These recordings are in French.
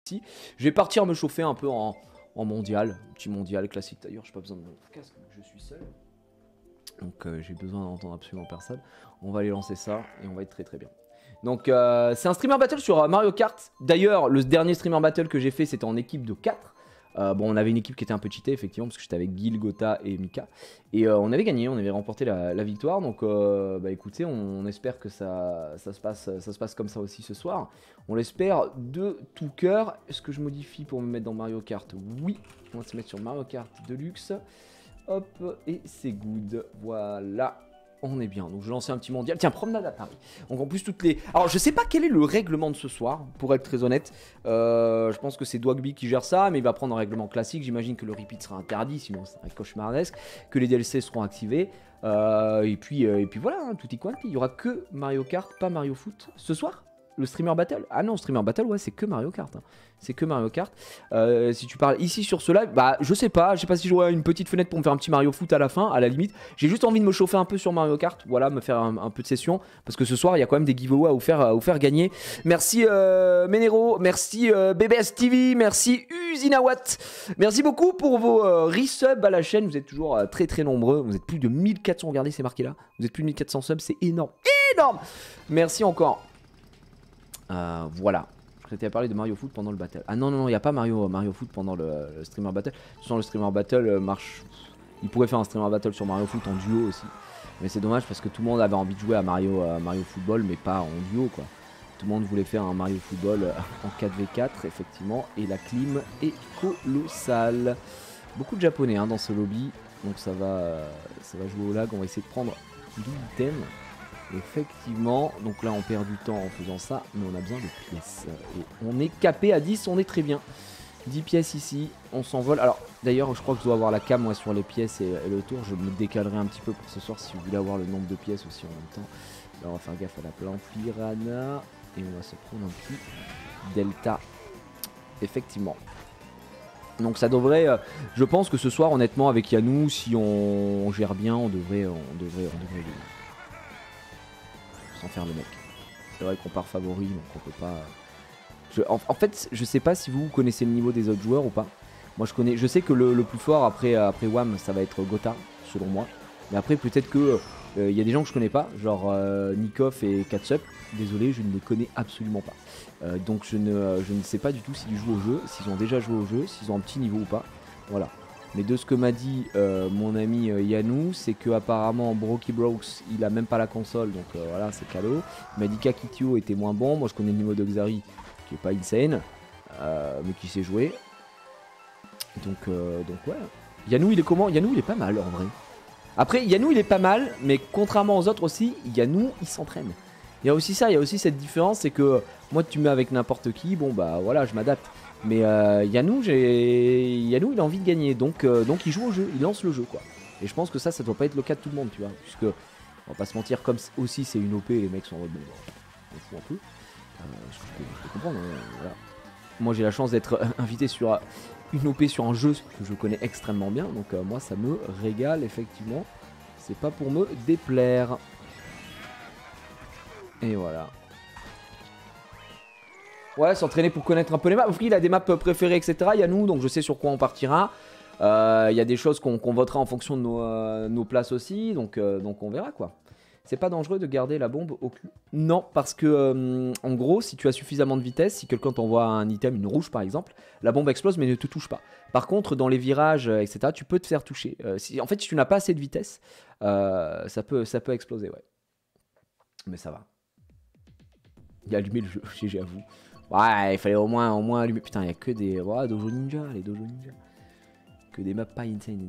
petit. Je vais partir me chauffer un peu en mondial, petit mondial classique d'ailleurs, j'ai pas besoin de mon casque, je suis seul. Donc j'ai besoin d'entendre absolument personne. On va aller lancer ça et on va être très très bien. Donc c'est un streamer battle sur Mario Kart. D'ailleurs le dernier streamer battle que j'ai fait c'était en équipe de 4. Bon on avait une équipe qui était un peu cheatée effectivement parce que j'étais avec Gil, Gotha et Mika. Et on avait gagné, on avait remporté la victoire. Donc bah écoutez on espère que ça se passe comme ça aussi ce soir. On l'espère de tout cœur. Est-ce que je modifie pour me mettre dans Mario Kart? Oui, on va se mettre sur Mario Kart Deluxe. Hop, et c'est good. Voilà, on est bien. Donc je lançais un petit mondial. Tiens, promenade à Paris. Donc en plus toutes les... Alors je sais pas quel est le règlement de ce soir, pour être très honnête. Je pense que c'est Dwagby qui gère ça, mais il va prendre un règlement classique. J'imagine que le repeat sera interdit, sinon c'est un cauchemardesque. Que les DLC seront activés. Et puis voilà, hein, tout y quanti. Il y aura que Mario Kart, pas Mario Foot. Ce soir le streamer battle? Ah non, streamer battle, ouais, c'est que Mario Kart. Hein. C'est que Mario Kart. Si tu parles ici sur ce live, bah je sais pas si j'aurai une petite fenêtre pour me faire un petit Mario Foot à la fin, à la limite. J'ai juste envie de me chauffer un peu sur Mario Kart, voilà, me faire un peu de session. Parce que ce soir, il y a quand même des giveaways à vous faire gagner. Merci Menero, merci BBS TV, merci Usinawat. Merci beaucoup pour vos resubs à la chaîne. Vous êtes toujours très très nombreux. Vous êtes plus de 1400, regardez, c'est marqué là. Vous êtes plus de 1400 subs, c'est énorme. Énorme. Merci encore. Voilà. Je t'ai parlé de Mario Foot pendant le battle. Ah non, non, non, il n'y a pas Mario Foot pendant le streamer battle. Sans le streamer battle marche. Il pourrait faire un streamer battle sur Mario Foot en duo aussi. Mais c'est dommage parce que tout le monde avait envie de jouer à Mario Football, mais pas en duo quoi. Tout le monde voulait faire un Mario Football en 4v4, effectivement. Et la clim est colossale. Beaucoup de japonais hein, dans ce lobby. Donc ça va jouer au lag. On va essayer de prendre l'item. Effectivement, donc là on perd du temps en faisant ça, mais on a besoin de pièces. Et on est capé à 10, on est très bien. 10 pièces ici, on s'envole. Alors d'ailleurs je crois que je dois avoir la cam moi sur les pièces et le tour. Je me décalerai un petit peu pour ce soir si vous voulez avoir le nombre de pièces aussi en même temps. Là on va faire gaffe à la plante piranha. Et on va se prendre un petit delta. Effectivement. Donc ça devrait, je pense que ce soir honnêtement avec Yanou, si on gère bien, on devrait sans faire le mec. C'est vrai qu'on part favori, donc on peut pas... En fait, je sais pas si vous connaissez le niveau des autres joueurs ou pas. Moi je sais que le plus fort après WAM, ça va être Gotha, selon moi. Mais après peut-être que y a des gens que je connais pas, genre Nikov et Katsup. Désolé, je ne les connais absolument pas. Donc je ne sais pas du tout s'ils jouent au jeu, s'ils ont déjà joué au jeu, s'ils ont un petit niveau ou pas. Voilà. Mais de ce que m'a dit mon ami Yanou, c'est que apparemment Broky Brooks, il a même pas la console, donc voilà, c'est cadeau. Il m'a dit qu'Akitio était moins bon. Moi, je connais le niveau de Xari, qui est pas insane, mais qui sait jouer. Donc ouais. Yanou, il est comment? Yanou, il est pas mal en vrai. Après, Yanou, il est pas mal, mais contrairement aux autres aussi, Yanou, il s'entraîne. Il y a aussi ça, il y a aussi cette différence, c'est que moi, tu mets avec n'importe qui, bon bah voilà, je m'adapte. Mais Yanou, il a envie de gagner, donc il joue au jeu, il lance le jeu quoi. Et je pense que ça doit pas être le cas de tout le monde, tu vois, puisque on va pas se mentir, comme aussi c'est une OP, les mecs sont en mode bon, on fout un peu. Je peux comprendre, hein, voilà. Moi j'ai la chance d'être invité sur une OP sur un jeu que je connais extrêmement bien, donc moi ça me régale effectivement. C'est pas pour me déplaire. Et voilà. Ouais, s'entraîner pour connaître un peu les maps. Il a des maps préférées, etc. Il y a nous, donc je sais sur quoi on partira. Il y a des choses qu'on votera en fonction de nos places aussi, donc on verra quoi. C'est pas dangereux de garder la bombe au cul? Non, parce que en gros, si tu as suffisamment de vitesse, si quelqu'un t'envoie un item, une rouge par exemple, la bombe explose mais ne te touche pas. Par contre, dans les virages, etc., tu peux te faire toucher. En fait, si tu n'as pas assez de vitesse, ça peut exploser, ouais. Mais ça va. Il a allumé le jeu, j'avoue. Ouais, il fallait au moins allumer. Putain, il n'y a que des... Ouais, Dojo Ninja, les Dojo Ninja. Que des maps pas insane.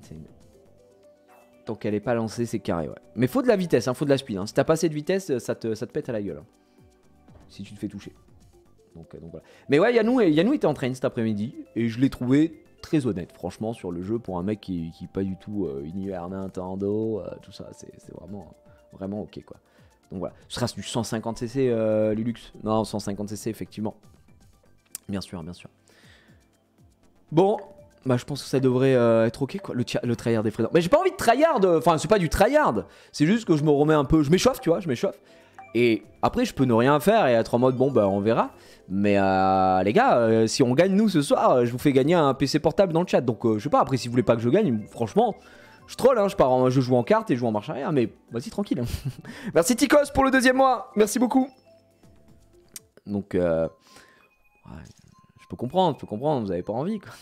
Tant qu'elle n'est pas lancée, c'est carré, ouais. Mais faut de la vitesse, hein, faut de la speed. Hein. Si t'as pas assez de vitesse, ça te pète à la gueule. Hein. Si tu te fais toucher. Donc voilà. Mais ouais, Yanou était en train cet après-midi. Et je l'ai trouvé très honnête, franchement, sur le jeu. Pour un mec qui pas du tout univers Nintendo, tout ça. C'est vraiment ok, quoi. Donc voilà, ce sera du 150cc Lulux. Non, 150cc effectivement. Bien sûr. Bon, bah je pense que ça devrait être ok quoi, le tryhard des Fredons. Mais j'ai pas envie de tryhard, enfin c'est pas du tryhard. C'est juste que je me remets un peu, je m'échauffe tu vois, je m'échauffe. Et après, je peux ne rien faire et être en mode bon, bah on verra. Mais les gars, si on gagne nous ce soir, je vous fais gagner un PC portable dans le chat. Donc je sais pas, après si vous voulez pas que je gagne, franchement, je troll, hein, je joue en carte et je joue en marche arrière. Mais vas-y, tranquille. Merci Tikos pour le 2e mois, merci beaucoup. Donc, ouais, je peux comprendre, vous avez pas envie quoi.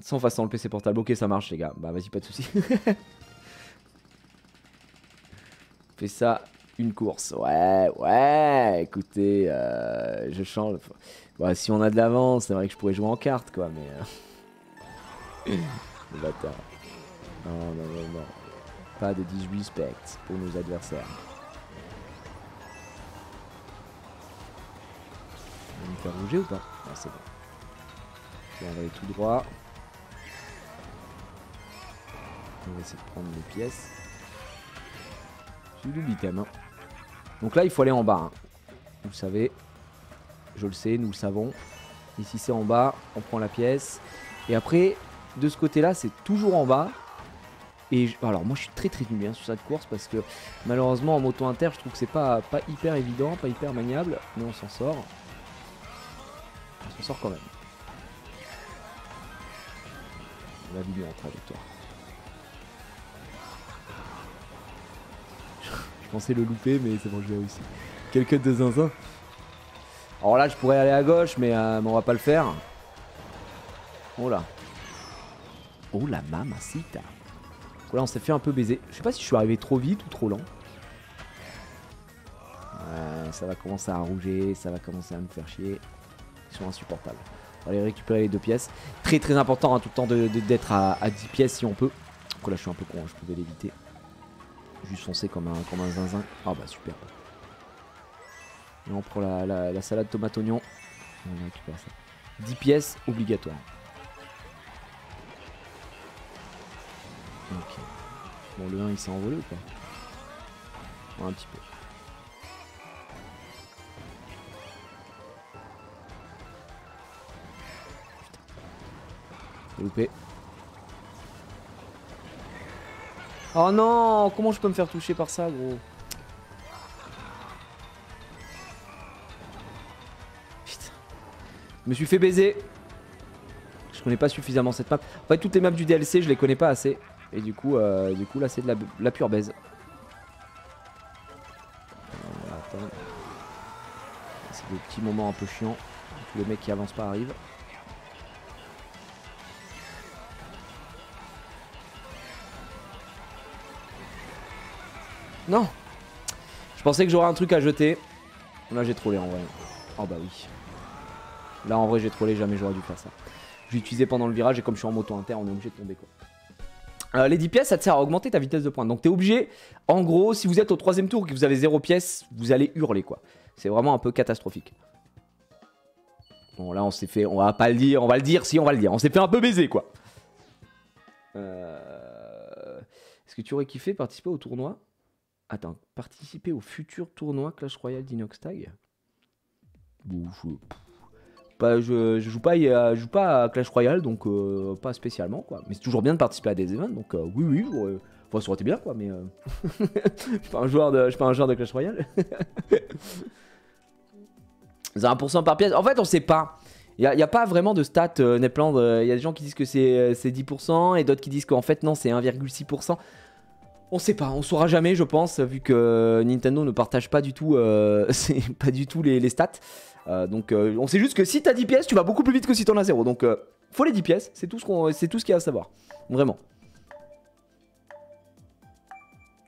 Sans façon le PC portable, ok ça marche les gars, bah vas-y pas de soucis. Fais ça une course, ouais, écoutez, je change. Bon, si on a de l'avance, c'est vrai que je pourrais jouer en carte quoi, mais... Le bâtard. Non. Pas de disrespect pour nos adversaires. On va me faire bouger ou pas? Non, c'est bon. On va aller tout droit. On va essayer de prendre les pièces. J'ai eu du bitem. Hein. Donc là, il faut aller en bas. Hein. Vous le savez. Je le sais, nous le savons. Ici, c'est en bas. On prend la pièce. Et après, de ce côté-là, c'est toujours en bas. Et alors, moi, je suis très nul sur cette course parce que malheureusement, en moto inter, je trouve que c'est pas hyper évident, pas hyper maniable. Mais on s'en sort. On s'en sort quand même. On va vivre en trajectoire. Je pensais le louper, mais c'est bon, je l'ai réussi. Quel cut de zinzin. Alors là, je pourrais aller à gauche, mais on va pas le faire. Oh là. Oh la mamacita. Là, on s'est fait un peu baiser. Je sais pas si je suis arrivé trop vite ou trop lent. Ça va commencer à rouger, ça va commencer à me faire chier. Ils sont insupportables. On va aller récupérer les 2 pièces. Très important hein, tout le temps d'être à 10 pièces si on peut. Donc là, je suis un peu con, hein, je pouvais l'éviter. Juste foncer comme un zinzin. Ah bah super. Et on prend la salade tomate oignon. On récupère ça. 10 pièces obligatoire. Ok. Bon, le 1 il s'est envolé ou pas? Ouais, un petit peu. Putain. Loupé. Oh non! Comment je peux me faire toucher par ça, gros? Putain. Je me suis fait baiser. Je connais pas suffisamment cette map. En fait, toutes les maps du DLC, je les connais pas assez. Et du coup là, c'est de la pure baise. C'est des petits moments un peu chiants. Tous les mecs qui avancent pas arrivent. Non! Je pensais que j'aurais un truc à jeter. Là, j'ai trollé en vrai. Oh bah oui. Là, en vrai, j'ai trollé. Jamais j'aurais dû faire ça. Je l'ai utilisé pendant le virage et comme je suis en moto inter, on est obligé de tomber quoi. Les 10 pièces, ça te sert à augmenter ta vitesse de pointe. Donc t'es obligé, en gros, si vous êtes au 3ème tour et que vous avez 0 pièces, vous allez hurler quoi. C'est vraiment un peu catastrophique. Bon là on s'est fait, on va pas le dire, on va le dire, si on va le dire. On s'est fait un peu baiser quoi. Est-ce que tu aurais kiffé participer au tournoi? Attends, participer au futur tournoi Clash Royale d'Inoxtag? Bon, je joue pas à Clash Royale, donc pas spécialement quoi. Mais c'est toujours bien de participer à des events, donc oui, enfin, ça aurait été bien quoi, mais je suis pas un joueur de Clash Royale. C'est 1% par pièce. En fait, on sait pas. Il n'y a pas vraiment de stats Netland. Il y a des gens qui disent que c'est 10% et d'autres qui disent qu'en fait non, c'est 1,6%. On sait pas, on saura jamais je pense, vu que Nintendo ne partage pas du tout, pas du tout les stats. Donc on sait juste que si t'as 10 pièces, tu vas beaucoup plus vite que si t'en as 0. Donc faut les 10 pièces, c'est tout ce qu'il y a à savoir. Vraiment.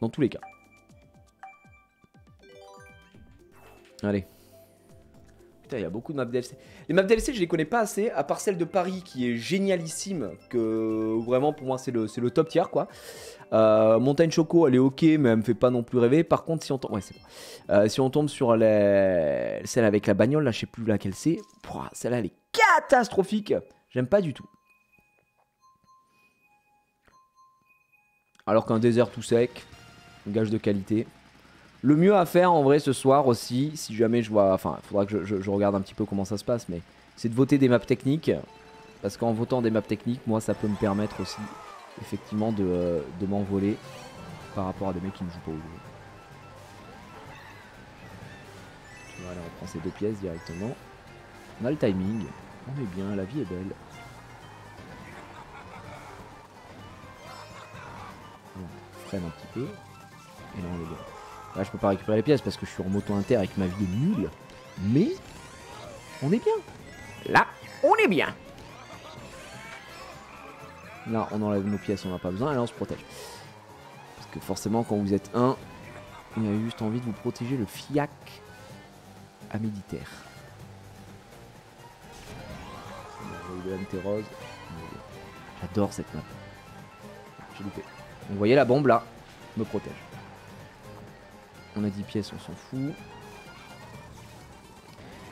Dans tous les cas. Allez. Putain, il y a beaucoup de maps DLC. Les maps DLC, je les connais pas assez, à part celle de Paris qui est génialissime, que vraiment pour moi c'est le top tier quoi. Montagne Choco, elle est ok, mais elle me fait pas non plus rêver. Par contre, si on tombe, ouais, c'est bon. Si on tombe sur celle avec la bagnole, là, je sais plus laquelle c'est. Celle-là, elle est catastrophique. J'aime pas du tout. Alors qu'un désert tout sec, gage de qualité. Le mieux à faire en vrai ce soir aussi, si jamais je vois, enfin, il faudra que je regarde un petit peu comment ça se passe, mais c'est de voter des maps techniques. Parce qu'en votant des maps techniques, moi, ça peut me permettre aussi effectivement de m'envoler par rapport à des mecs qui ne jouent pas au jeu. Voilà, on prend ces 2 pièces directement. On a le timing. On est bien, la vie est belle. On freine un petit peu. Et là on est bien. Là je peux pas récupérer les pièces parce que je suis en moto inter et que ma vie est nulle. Mais on est bien. Là, on est bien. Là, on enlève nos pièces, on n'a pas besoin, et là on se protège. Parce que forcément, quand vous êtes un, il y a juste envie de vous protéger le fiac à Méditerre. Le MT Rose. J'adore cette map. J'ai loupé. Donc, vous voyez la bombe là, me protège. On a 10 pièces, on s'en fout.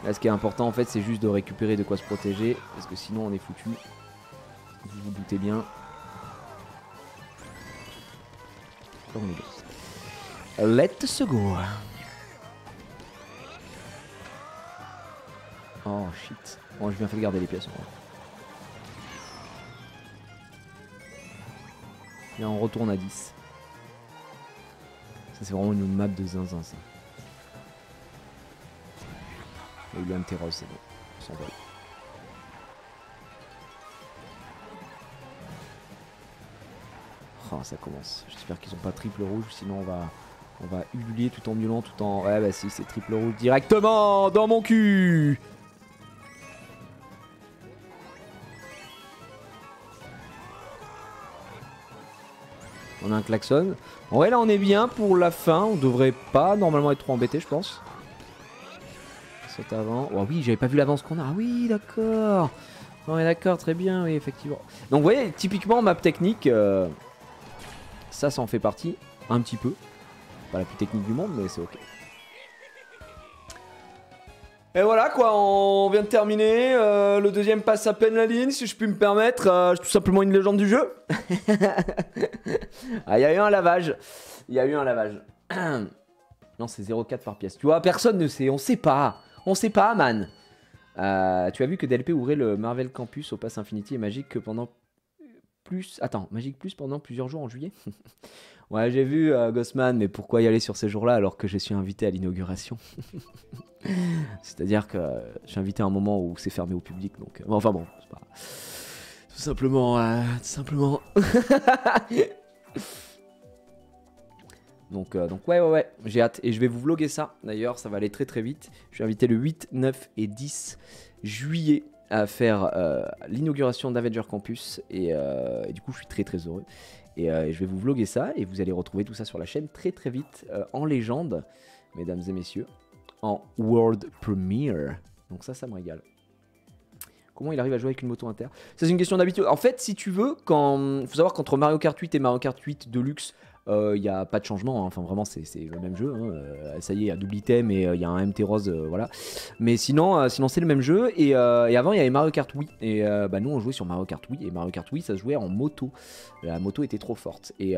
Là, ce qui est important en fait, c'est juste de récupérer de quoi se protéger, parce que sinon on est foutu. Vous vous doutez bien. On est bien. Let's go. Oh shit. Bon, j'ai bien fait de garder les pièces. Et on retourne à 10. Ça c'est vraiment une map de zinzin ça. Il y a eu le MT Rose, c'est bon. On s'envole. Oh, ça commence. J'espère qu'ils ont pas triple rouge, sinon on va ululer tout en miaulant, tout en... Ouais bah si, c'est triple rouge directement dans mon cul. On a un klaxon. Ouais là on est bien pour la fin, on devrait pas normalement être trop embêté je pense. Saute avant. Oh oui, j'avais pas vu l'avance qu'on a. Ah oui, d'accord. Ouais, d'accord, très bien, oui, effectivement. Donc, vous voyez, typiquement, map technique, ça en fait partie, un petit peu. Pas la plus technique du monde, mais c'est ok. Et voilà, quoi, on vient de terminer. Le deuxième passe à peine la ligne, si je puis me permettre. Je suis tout simplement une légende du jeu. Ah, il y a eu un lavage. Il y a eu un lavage. Non, c'est 0,4 par pièce. Tu vois, personne ne sait, on sait pas. On sait pas, man. Tu as vu que DLP ouvrait le Marvel Campus au Pass Infinity et Magic pendant plus... Attends, Magic Plus pendant plusieurs jours en juillet. Ouais, j'ai vu Ghostman, mais pourquoi y aller sur ces jours-là alors que je suis invité à l'inauguration? C'est-à-dire que je suis invité à un moment où c'est fermé au public, donc... enfin bon, c'est pas... Tout simplement... tout simplement... Donc ouais, j'ai hâte. Et je vais vous vlogger ça, d'ailleurs, ça va aller très très vite. Je suis invité le 8, 9 et 10 juillet à faire l'inauguration d'Avenger Campus. Et du coup, je suis très très heureux. Et je vais vous vlogger ça, et vous allez retrouver tout ça sur la chaîne très très vite, en légende, mesdames et messieurs, en World Premiere. Donc ça me régale. Comment il arrive à jouer avec une moto inter? Ça, c'est une question d'habitude. En fait, si tu veux, faut savoir qu'entre Mario Kart 8 et Mario Kart 8 Deluxe, il n'y a pas de changement, hein. Enfin vraiment c'est le même jeu, hein. Ça y est, il y a double item et il y a un MT Rose, voilà. Mais sinon c'est le même jeu, et avant il y avait Mario Kart Wii, et nous on jouait sur Mario Kart Wii, et Mario Kart Wii ça se jouait en moto. La moto était trop forte, et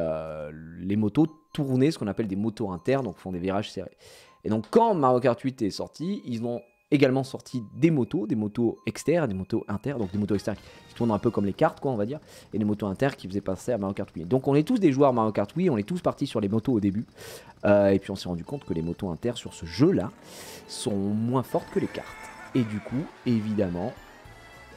les motos tournaient, ce qu'on appelle des motos inter, donc font des virages serrés. Et donc quand Mario Kart 8 est sorti, ils ont également sorti des motos externes, des motos inter, donc des motos externes qui tournent un peu comme les cartes, quoi, on va dire, et des motos inter qui faisaient passer à Mario Kart Wii. Donc on est tous des joueurs Mario Kart Wii, on est tous partis sur les motos au début, et puis on s'est rendu compte que les motos inter sur ce jeu-là sont moins fortes que les cartes. Et du coup, évidemment,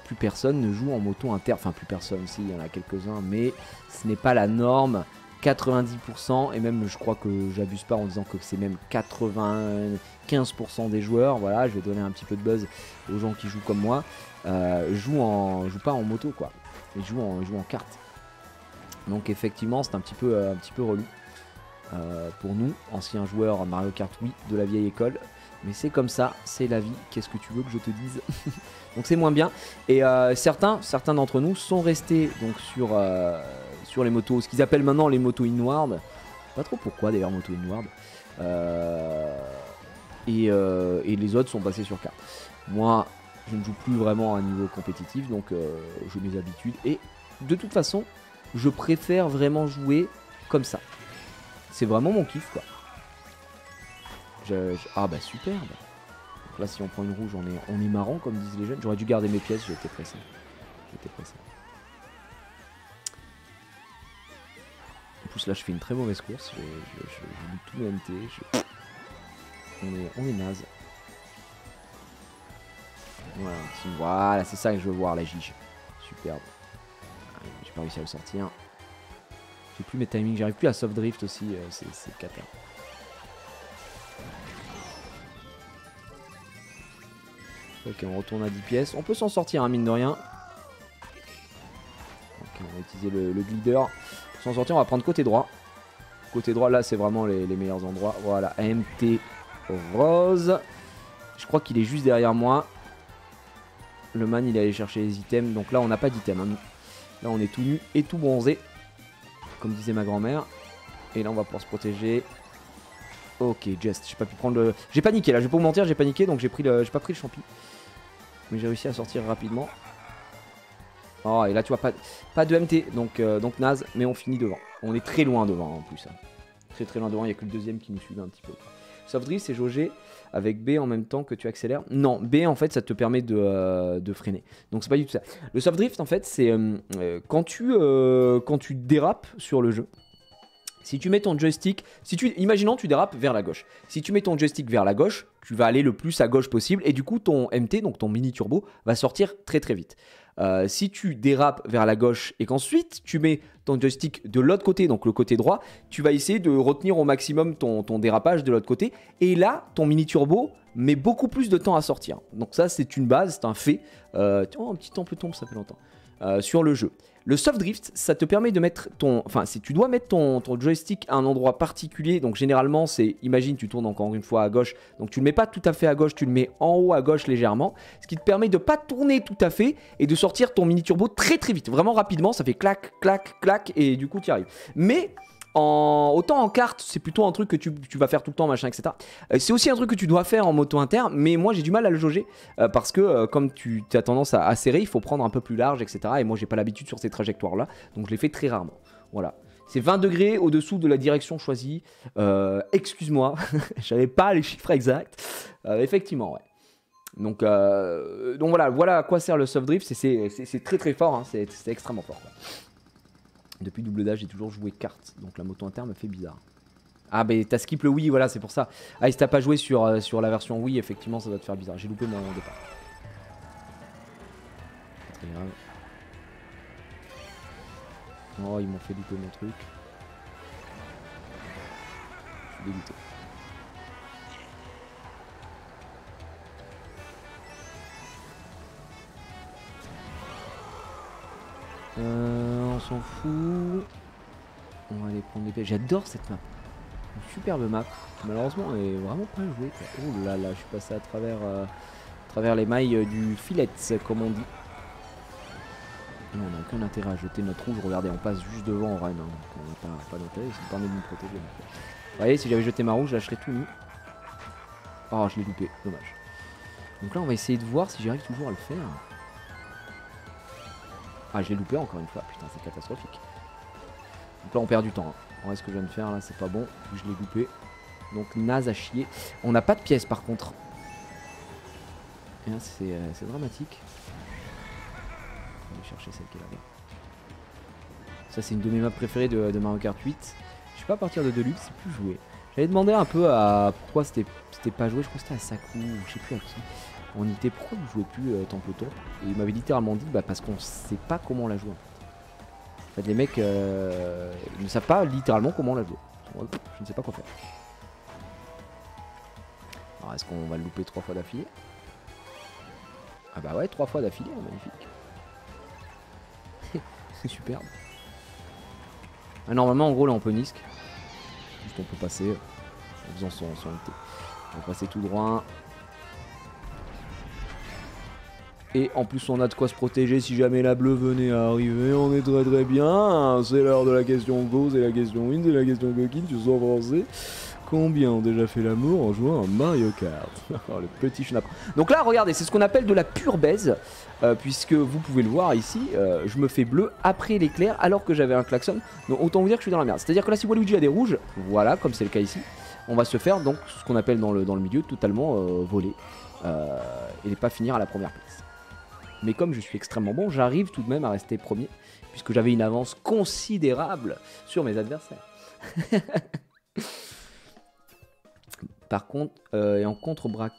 plus personne ne joue en moto inter, enfin plus personne, si, il y en a quelques-uns, mais ce n'est pas la norme. 90%, et même je crois que j'abuse pas en disant que c'est même 95% des joueurs, voilà, je vais donner un petit peu de buzz aux gens qui jouent comme moi, jouent pas en moto, quoi, ils jouent en carte. Donc effectivement c'est un petit peu relou pour nous, anciens joueurs Mario Kart Wii de la vieille école, mais c'est comme ça, c'est la vie, qu'est-ce que tu veux que je te dise? Donc c'est moins bien, et certains d'entre nous sont restés donc sur les motos, ce qu'ils appellent maintenant les motos inward. Pas trop pourquoi d'ailleurs moto inward. Et les autres sont passés sur carte. Moi, je ne joue plus vraiment à un niveau compétitif, donc j'ai mes habitudes. Et de toute façon, je préfère vraiment jouer comme ça. C'est vraiment mon kiff, quoi. Ah bah superbe. Donc là, si on prend une rouge, on est marrant, comme disent les jeunes. J'aurais dû garder mes pièces, j'étais pressé. En plus là je fais une très mauvaise course, je lis tout le MT, on est naze. Voilà, c'est ça que je veux voir, la gige. Superbe. J'ai pas réussi à le sortir. J'ai plus mes timings, j'arrive plus à soft drift aussi, c'est cata. Ok, on retourne à 10 pièces. On peut s'en sortir, hein, mine de rien. Ok, on va utiliser le glider. Pour s'en sortir, on va prendre côté droit. Côté droit, là, c'est vraiment les meilleurs endroits. Voilà, AMT rose. Je crois qu'il est juste derrière moi. Le man, il est allé chercher les items. Donc là, on n'a pas d'items. Hein. Là, on est tout nu et tout bronzé. Comme disait ma grand-mère. Et là, on va pouvoir se protéger. Ok, just. J'ai pas pu prendre le... J'ai paniqué, là. Je vais pas vous mentir, j'ai paniqué. Donc, j'ai pas pris le champi. Mais j'ai réussi à sortir rapidement. Oh, et là, tu vois, pas de MT. Donc naze. Mais on finit devant. On est très loin devant, en plus. Hein. Très, très loin devant. Il n'y a que le deuxième qui nous suivait un petit peu. Soft drift, c'est jauger avec B en même temps que tu accélères. Non, B en fait ça te permet de freiner. Donc c'est pas du tout ça. Le soft drift en fait c'est quand tu dérapes sur le jeu. Si tu mets ton joystick, imaginons tu dérapes vers la gauche. Si tu mets ton joystick vers la gauche, tu vas aller le plus à gauche possible et du coup ton MT, donc ton mini turbo, va sortir très très vite. Si tu dérapes vers la gauche et qu'ensuite tu mets ton joystick de l'autre côté, donc le côté droit, tu vas essayer de retenir au maximum ton dérapage de l'autre côté. Et là, ton mini turbo met beaucoup plus de temps à sortir. Donc ça, c'est une base, c'est un fait. Oh, un petit templeton, ça fait longtemps. Sur le jeu. Le soft drift, ça te permet de mettre ton... Enfin, si tu dois mettre ton joystick à un endroit particulier, donc généralement, c'est... Imagine, tu tournes encore une fois à gauche, donc tu le mets pas tout à fait à gauche, tu le mets en haut à gauche légèrement, ce qui te permet de pas tourner tout à fait et de sortir ton mini turbo très très vite. Vraiment rapidement, ça fait clac, clac, clac, et du coup, tu y arrives. Mais... Autant en kart, c'est plutôt un truc que tu vas faire tout le temps, machin, etc. C'est aussi un truc que tu dois faire en moto interne, mais moi j'ai du mal à le jauger parce que comme tu as tendance à serrer, il faut prendre un peu plus large, etc. Et moi j'ai pas l'habitude sur ces trajectoires-là, donc je les fais très rarement. Voilà. C'est 20 degrés au-dessous de la direction choisie. Excuse-moi, j'avais pas les chiffres exacts. Effectivement, ouais. Donc voilà à quoi sert le soft drift. C'est très très fort, hein. C'est extrêmement fort, quoi. Depuis double dash, j'ai toujours joué carte, donc la moto interne me fait bizarre. Ah, bah t'as skip le Wii, voilà, c'est pour ça. Ah, si t'as pas joué sur la version Wii, effectivement, ça doit te faire bizarre. J'ai loupé mon départ. Pas très grave. Oh, ils m'ont fait louper mon truc. Je suis dégoûté. On s'en fout. On va aller prendre des pièges. J'adore cette map. Une superbe map. Malheureusement, elle est vraiment pas jouée. Oh là là, je suis passé à travers les mailles du filet, comme on dit. Non, on n'a aucun intérêt à jeter notre rouge. Regardez, on passe juste devant en run. Hein, donc on n'a pas d'intérêt. Ça me permet de nous protéger. Vous voyez, si j'avais jeté ma rouge, là, je serais tout nu. Oh, je l'ai loupé. Dommage. Donc là, on va essayer de voir si j'arrive toujours à le faire. Ah, je l'ai loupé encore une fois. Putain, c'est catastrophique. Donc là, on perd du temps. Hein. Ouais, ce que je viens de faire, là, c'est pas bon. Je l'ai loupé. Donc, naze à chier. On n'a pas de pièces, par contre. Et là, c'est dramatique. On va aller chercher celle qui est là-bas. Ça, c'est une de mes maps préférées de Mario Kart 8. Je suis pas à partir de Deluxe, c'est plus joué. J'avais demandé un peu à pourquoi c'était pas joué. Je crois que c'était à Saku, ou je sais plus à qui. On y était, pourquoi vous jouez plus Templeton? Et il m'avait littéralement dit, bah parce qu'on sait pas comment la jouer. En fait, les mecs ils ne savent pas littéralement comment la jouer. Je ne sais pas quoi faire. Alors, est-ce qu'on va le louper 3 fois d'affilée? Ah bah ouais, 3 fois d'affilée, magnifique. C'est superbe. Ah, normalement, en gros, là, on peut nisque. Juste, on peut passer en faisant son LT. On va passer tout droit. Et en plus, on a de quoi se protéger si jamais la bleue venait à arriver. On est très très bien. C'est l'heure de la question go, c'est la question win, c'est la question coquine. Tu sens français. Combien ont déjà fait l'amour en jouant à Mario Kart? Oh, le petit schnapp. Donc là, regardez, c'est ce qu'on appelle de la pure baise. Puisque vous pouvez le voir ici, je me fais bleu après l'éclair alors que j'avais un klaxon. Donc autant vous dire que je suis dans la merde. C'est-à-dire que là, si Waluigi a des rouges, voilà, comme c'est le cas ici, on va se faire donc ce qu'on appelle dans le milieu totalement voler. Et pas finir à la première place. Mais comme je suis extrêmement bon, j'arrive tout de même à rester premier, puisque j'avais une avance considérable sur mes adversaires. Par contre, et en contre-braquage,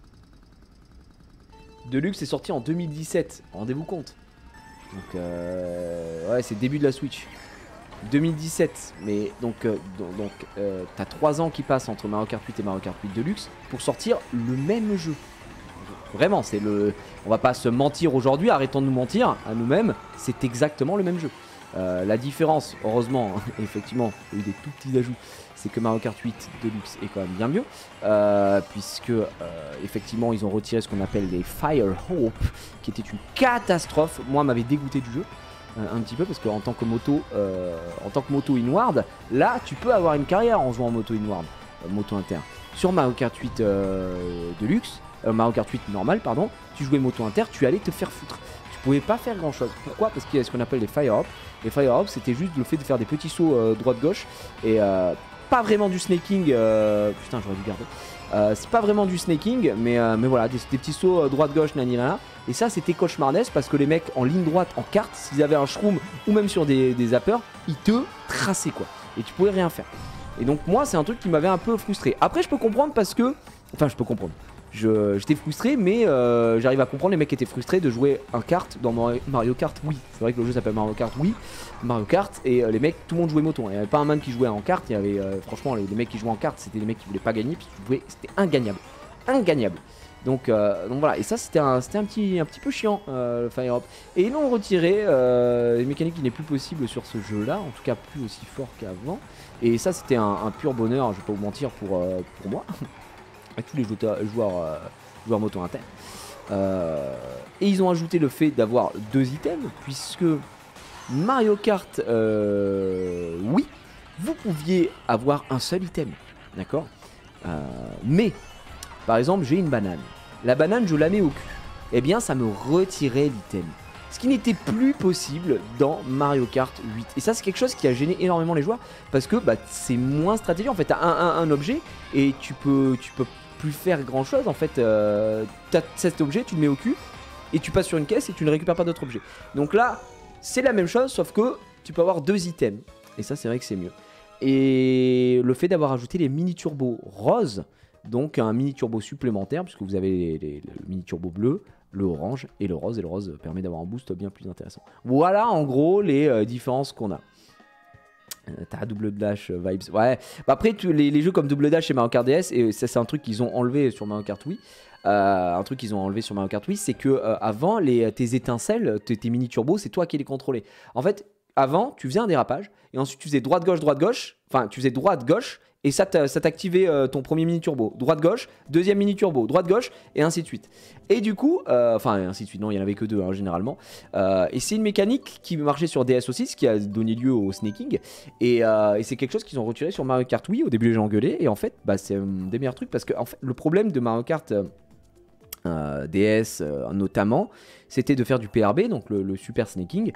Deluxe est sorti en 2017, rendez-vous compte. Donc ouais, c'est le début de la Switch. 2017, mais donc t'as 3 ans qui passent entre Mario Kart 8 et Mario Kart 8 Deluxe pour sortir le même jeu. Vraiment, c'est le. On va pas se mentir aujourd'hui, arrêtons de nous mentir à nous-mêmes, c'est exactement le même jeu. La différence, heureusement, effectivement, il y a eu des tout petits ajouts, c'est que Mario Kart 8 Deluxe est quand même bien mieux, puisque effectivement ils ont retiré ce qu'on appelle les Fire Hope, qui était une catastrophe. Moi, m'avait dégoûté du jeu. Un petit peu parce qu'en tant que moto inward, là tu peux avoir une carrière en jouant en moto inward, moto inter. Sur Mario Kart 8 Deluxe, Mario Kart 8 normal pardon, tu jouais moto inter, tu allais te faire foutre. Tu pouvais pas faire grand chose. Pourquoi? Parce qu'il y a ce qu'on appelle les fire up. Les fire up, c'était juste le fait de faire des petits sauts droite-gauche et pas vraiment du snaking. Putain, j'aurais dû garder. C'est pas vraiment du snaking, mais voilà, des petits sauts droite-gauche, nanana. Et ça, c'était cauchemardesque parce que les mecs en ligne droite, en carte, s'ils avaient un shroom ou même sur des zappers, ils te traçaient quoi. Et tu pouvais rien faire. Et donc, moi, c'est un truc qui m'avait un peu frustré. Après, je peux comprendre parce que. Enfin, je peux comprendre. J'étais frustré, mais j'arrive à comprendre les mecs qui étaient frustrés de jouer un kart dans Mario Kart Wii. C'est vrai que le jeu s'appelle Mario Kart Wii, Mario Kart, et les mecs, tout le monde jouait moto. Il n'y avait pas un man qui jouait en kart, il y avait franchement les mecs qui jouaient en kart, c'était les mecs qui voulaient pas gagner, puis c'était ingagnable. Ingagnable. Donc voilà, et ça c'était un petit peu chiant, le Fire Up. Et ils l'ont retiré, une mécanique qui n'est plus possible sur ce jeu là, en tout cas plus aussi fort qu'avant. Et ça c'était un pur bonheur, je vais pas vous mentir, pour moi. Avec tous les joueurs moto inter. Et ils ont ajouté le fait d'avoir 2 items, puisque Mario Kart, oui, vous pouviez avoir un seul item, d'accord, mais, par exemple, j'ai une banane. La banane, je la mets au cul. Eh bien, ça me retirait l'item. Ce qui n'était plus possible dans Mario Kart 8. Et ça, c'est quelque chose qui a gêné énormément les joueurs, parce que bah, c'est moins stratégique. En fait, t'as un objet, et tu peux plus faire grand chose. En fait, t'as cet objet, tu le mets au cul et tu passes sur une caisse et tu ne récupères pas d'autres objets. Donc là, c'est la même chose, sauf que tu peux avoir 2 items. Et ça, c'est vrai que c'est mieux. Et le fait d'avoir ajouté les mini turbos roses, donc un mini turbo supplémentaire, puisque vous avez le mini turbo bleu, le orange et le rose. Et le rose permet d'avoir un boost bien plus intéressant. Voilà en gros les différences qu'on a. T'as Double Dash vibes. Ouais. Bah après, les jeux comme Double Dash et Mario Kart DS, et ça, c'est un truc qu'ils ont enlevé sur Mario Kart Wii. Un truc qu'ils ont enlevé sur Mario Kart Wii, c'est que avant, tes étincelles, tes mini turbos, c'est toi qui les contrôlais. En fait, avant, tu faisais un dérapage, et ensuite tu faisais droite-gauche. Enfin, tu faisais droite-gauche, et ça t'activait ton premier mini turbo. Droite-gauche, deuxième mini turbo, droite-gauche, et ainsi de suite. Et du coup, enfin, ainsi de suite, non, il n'y en avait que 2 hein, généralement. Et c'est une mécanique qui marchait sur DS aussi, ce qui a donné lieu au snaking. Et c'est quelque chose qu'ils ont retiré sur Mario Kart Wii. Au début, les gens gueulaient, et en fait, bah, c'est un des meilleurs trucs parce que en fait, le problème de Mario Kart DS notamment, c'était de faire du PRB, donc le super snaking,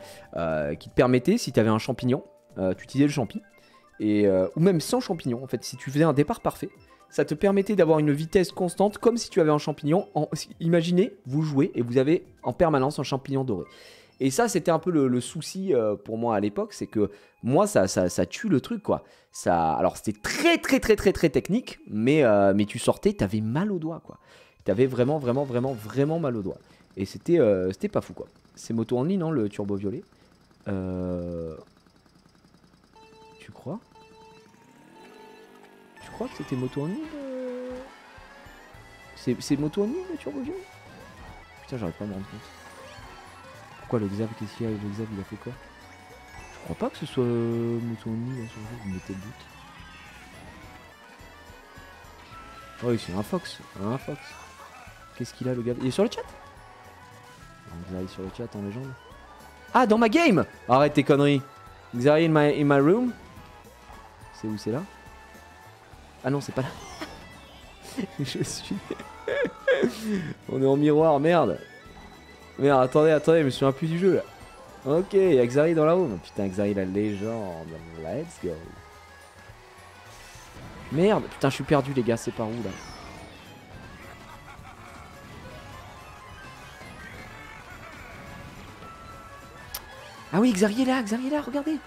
qui te permettait, si tu avais un champignon, tu utilisais le champi. Ou même sans champignon, en fait, si tu faisais un départ parfait, ça te permettait d'avoir une vitesse constante comme si tu avais un champignon. Imaginez, vous jouez et vous avez en permanence un champignon doré. Et ça, c'était un peu le souci pour moi à l'époque, c'est que moi, ça tue le truc, quoi. Alors, c'était très technique, mais tu sortais, t'avais mal au doigt, quoi. T'avais vraiment mal au doigt. Et c'était pas fou, quoi. C'est moto only, non, le turbo violet. Tu crois? Tu crois que c'était moto only C'est moto only le turbo violet? Putain, j'arrive pas à me rendre compte. Pourquoi le Xav, qu'est-ce qu'il y a? Le Xav, il a fait quoi? Je crois pas que ce soit moto only là sur le jeu, vous me mettez le doute. Oh oui, c'est un fox. Un fox. Qu'est-ce qu'il a le gars? Il est sur le chat? Xav est sur le chat en légende. Ah, dans ma game! Arrête tes conneries. Xav in my room. C'est où? C'est là? Ah non, c'est pas là. Je suis... On est en miroir, merde. Merde, attendez, je me souviens plus du jeu là. Ok, il y a Xari dans la home. Putain, Xari la légende. Let's go. Merde, putain, je suis perdu les gars, c'est par où là? Ah oui, Xari est là, regardez.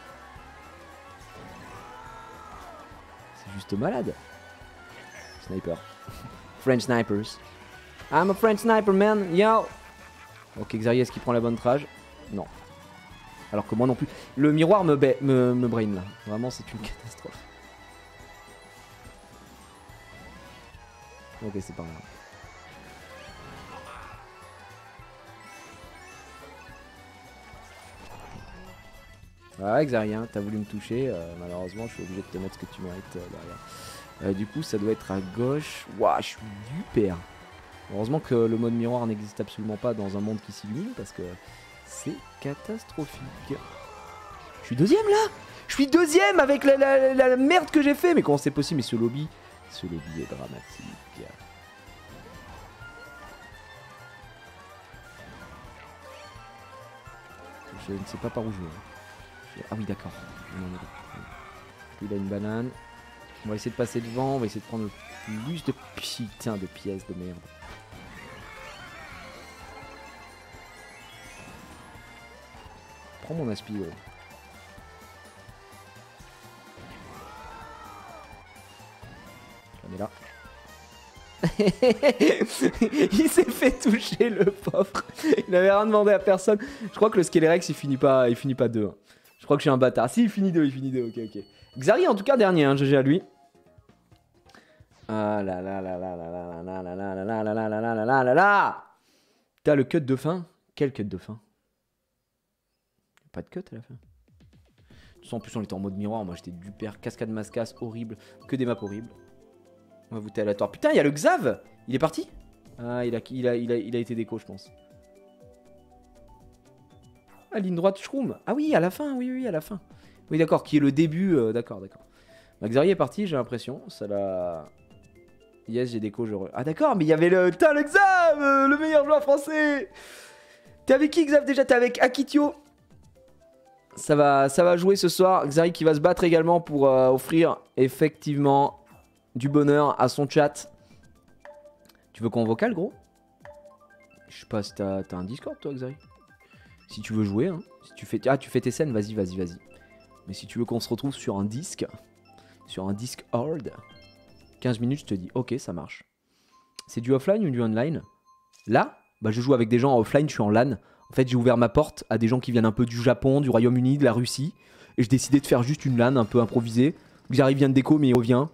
C'est juste malade. Sniper. French snipers. I'm a French sniper, man. Yo. Ok, Xari, est-ce qu'il prend la bonne trage? Non. Alors que moi non plus. Le miroir me brain là. Vraiment, c'est une catastrophe. Ok, c'est pas grave. Ouais, Xarien, t'as voulu me toucher. Malheureusement, je suis obligé de te mettre ce que tu mérites derrière. Du coup, ça doit être à gauche. Ouah, je suis du père. Heureusement que le mode miroir n'existe absolument pas dans un monde qui s'illumine parce que c'est catastrophique. Je suis deuxième là. Je suis deuxième avec la merde que j'ai fait. Mais comment c'est possible? Mais ce lobby est dramatique. Je ne sais pas par où je vais. Ah oui, d'accord. Il a une banane. On va essayer de passer devant. On va essayer de prendre le plus de putain de pièces de merde. Prends mon aspi, ouais. On est là. Il s'est fait toucher, le pauvre. Il n'avait rien demandé à personne. Je crois que le Skelerex il finit pas 2. Hein. Je crois que je suis un bâtard. Si, il finit 2, ok. Xari en tout cas dernier, hein, GG à lui. Ah là là là là là là là là là là là là là là là là là. T'as le cut de fin? Quel cut de fin? Pas de cut à la fin. En plus on était en mode miroir, moi j'étais du père, cascade mascasse, horrible, que des maps horribles. On va voter aléatoire. Putain, il y a le Xav. Il est parti? Ah, il a été déco, je pense. Ah, ligne droite, Shroom. Ah oui, à la fin, oui, à la fin. Oui, d'accord, qui est le début, d'accord. Xari est parti, j'ai l'impression. Ça l'a... Yes, j'ai déco, je... Ah d'accord, mais il y avait le... Putain, le Xav, le meilleur joueur français. T'es avec qui, Xav, déjà? T'es avec Akitio. Ça va jouer ce soir. Xari qui va se battre également pour offrir, effectivement... du bonheur à son chat. Tu veux qu'on vocal, gros? Je sais pas si t'as un Discord, toi, Xari. Si tu veux jouer, hein. Si tu fais... Ah, tu fais tes scènes, vas-y. Mais si tu veux qu'on se retrouve sur un disque hard, 15 minutes, je te dis, ok, ça marche. C'est du offline ou du online? Là, bah, je joue avec des gens en offline, je suis en LAN. En fait, j'ai ouvert ma porte à des gens qui viennent un peu du Japon, du Royaume-Uni, de la Russie. Et j'ai décidé de faire juste une LAN un peu improvisée. Xari vient de déco, mais il revient.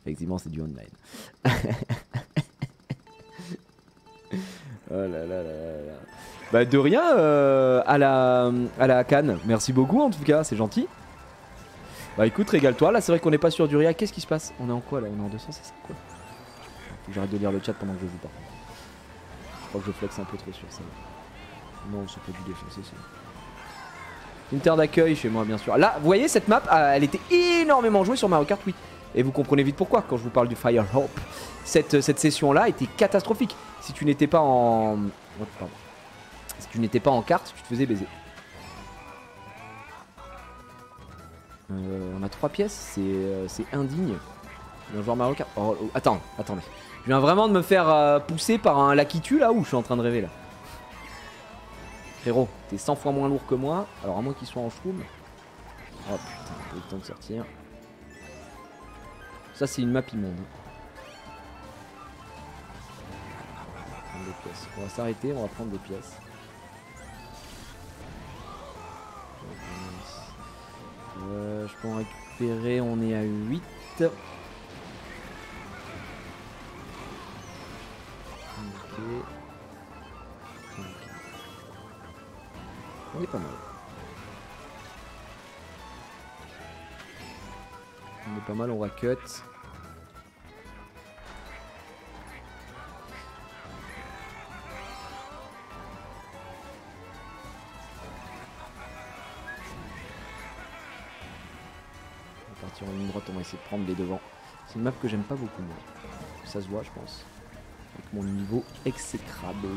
Effectivement, c'est du online. Oh là là là là. Bah de rien à la Cannes. Merci beaucoup en tout cas, c'est gentil. Bah écoute, régale-toi. Là, c'est vrai qu'on n'est pas sur du Ria. Qu'est-ce qui se passe? On est en quoi là? On est en 200, c'est ça quoi? Faut que j'arrête de lire le chat pendant que je joue pas. Je crois que je flex un peu trop sur ça. Non, c'est pas du défoncer ça. Une terre d'accueil chez moi, bien sûr. Là, vous voyez, cette map, elle était énormément jouée sur Mario Kart 8. Et vous comprenez vite pourquoi quand je vous parle du Fire Hope. Cette session-là était catastrophique. Si tu n'étais pas en... Oh, pardon. Si tu n'étais pas en carte, tu te faisais baiser. On a 3 pièces, c'est indigne. Un joueur Mario Kart. Oh, attendez. Je viens vraiment de me faire pousser par un Lakitu là où je suis en train de rêver là. Frérot, t'es 100 fois moins lourd que moi. Alors à moins qu'il soit en shroom. Oh putain, pas eu le temps de sortir. Ça c'est une map immonde. On va s'arrêter, on va prendre des pièces. Je peux en récupérer, on est à 8. Ok. On est pas mal. On va cut. Partir en ligne droite, on va essayer de prendre les devants. C'est une map que j'aime pas beaucoup moi. Ça se voit je pense. Avec mon niveau exécrable.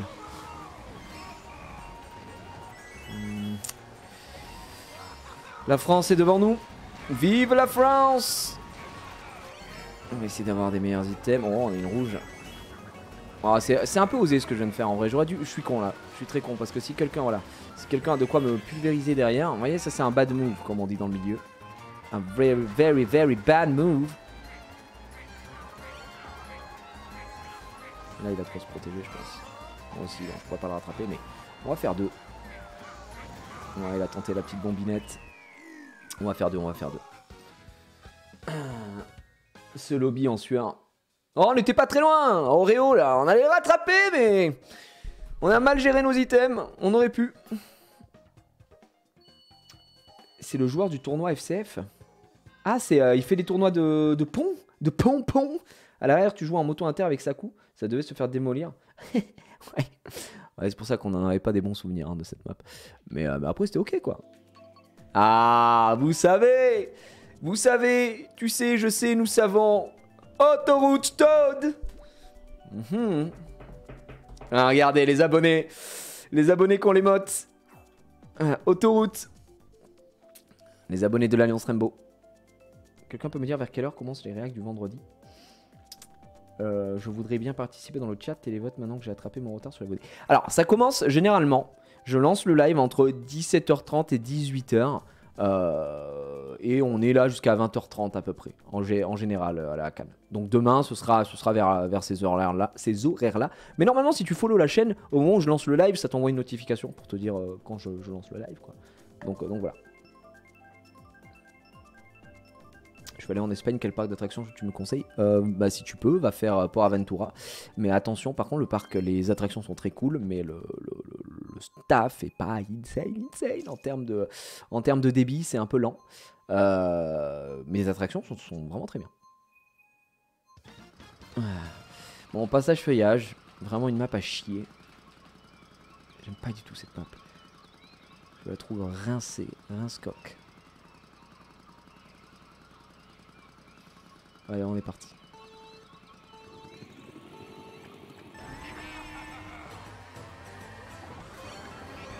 La France est devant nous. Vive la France! On va essayer d'avoir des meilleurs items. Oh, on a une rouge. Oh, c'est un peu osé ce que je viens de faire en vrai. J'aurais dû. Je suis con là. Je suis très con parce que si quelqu'un a de quoi me pulvériser derrière, vous voyez, ça c'est un bad move comme on dit dans le milieu. Un very, very, very bad move. Là, il va trop se protéger, je pense. Moi aussi, je pourrais pas le rattraper, mais on va faire 2. Ouais, il a tenté la petite bombinette. On va faire 2, on va faire 2. Ce lobby en sueur. Oh, on n'était pas très loin. Oreo, là, on allait le rattraper, mais... On a mal géré nos items. On aurait pu. C'est le joueur du tournoi FCF. Ah, il fait des tournois de pont. De pont. À l'arrière, tu joues en moto inter avec Saku. Ça devait se faire démolir. Ouais, c'est pour ça qu'on n'en avait pas des bons souvenirs hein, de cette map. Mais après, c'était ok, quoi. Ah, vous savez, tu sais, je sais, nous savons. Autoroute Toad. Ah, regardez, les abonnés qui ont les mottes. Autoroute. Les abonnés de l'Alliance Rainbow. Quelqu'un peut me dire vers quelle heure commencent les réacts du vendredi? Je voudrais bien participer dans le chat et les votes maintenant que j'ai attrapé mon retard sur les votes. Alors, ça commence généralement. Je lance le live entre 17h30 et 18h. Et on est là jusqu'à 20h30 à peu près, en général à la canne. Donc demain, ce sera vers ces horaires-là. Mais normalement, si tu follow la chaîne, au moment où je lance le live, ça t'envoie une notification pour te dire quand je lance le live, quoi. Donc voilà. Je vais aller en Espagne, quel parc d'attractions tu me conseilles? Bah si tu peux, va faire Port Aventura. Mais attention, par contre, le parc, les attractions sont très cool, mais le staff est pas insane en termes de débit, c'est un peu lent. Mais les attractions sont vraiment très bien. Bon, passage feuillage, vraiment une map à chier. J'aime pas du tout cette map. Je la trouve rincée, rince-coque. Allez, on est parti.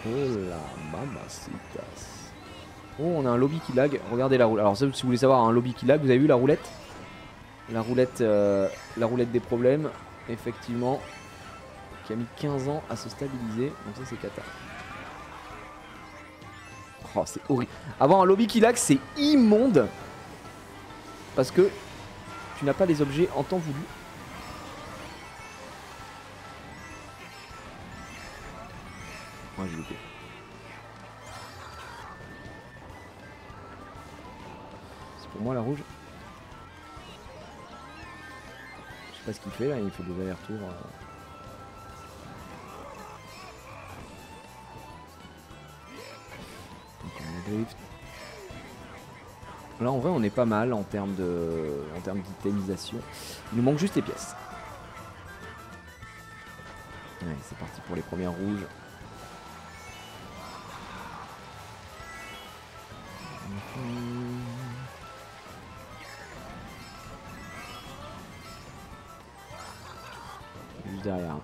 Oh la mamacitas. Oh, on a un lobby qui lag. Regardez la roulette. Alors, si vous voulez savoir un lobby qui lag, vous avez vu la roulette? La roulette des problèmes, effectivement, qui a mis 15 ans à se stabiliser. Donc ça, c'est cata. Oh, c'est horrible. Avoir un lobby qui lag, c'est immonde. Parce que tu n'as pas les objets en temps voulu. Ouais, j'ai loupé. C'est pour moi la rouge. Je sais pas ce qu'il fait là, il fait des allers-retours. Donc on drift. Là en vrai on est pas mal en termes d'itemisation. Il nous manque juste les pièces. Ouais, c'est parti pour les premières rouges. Juste derrière.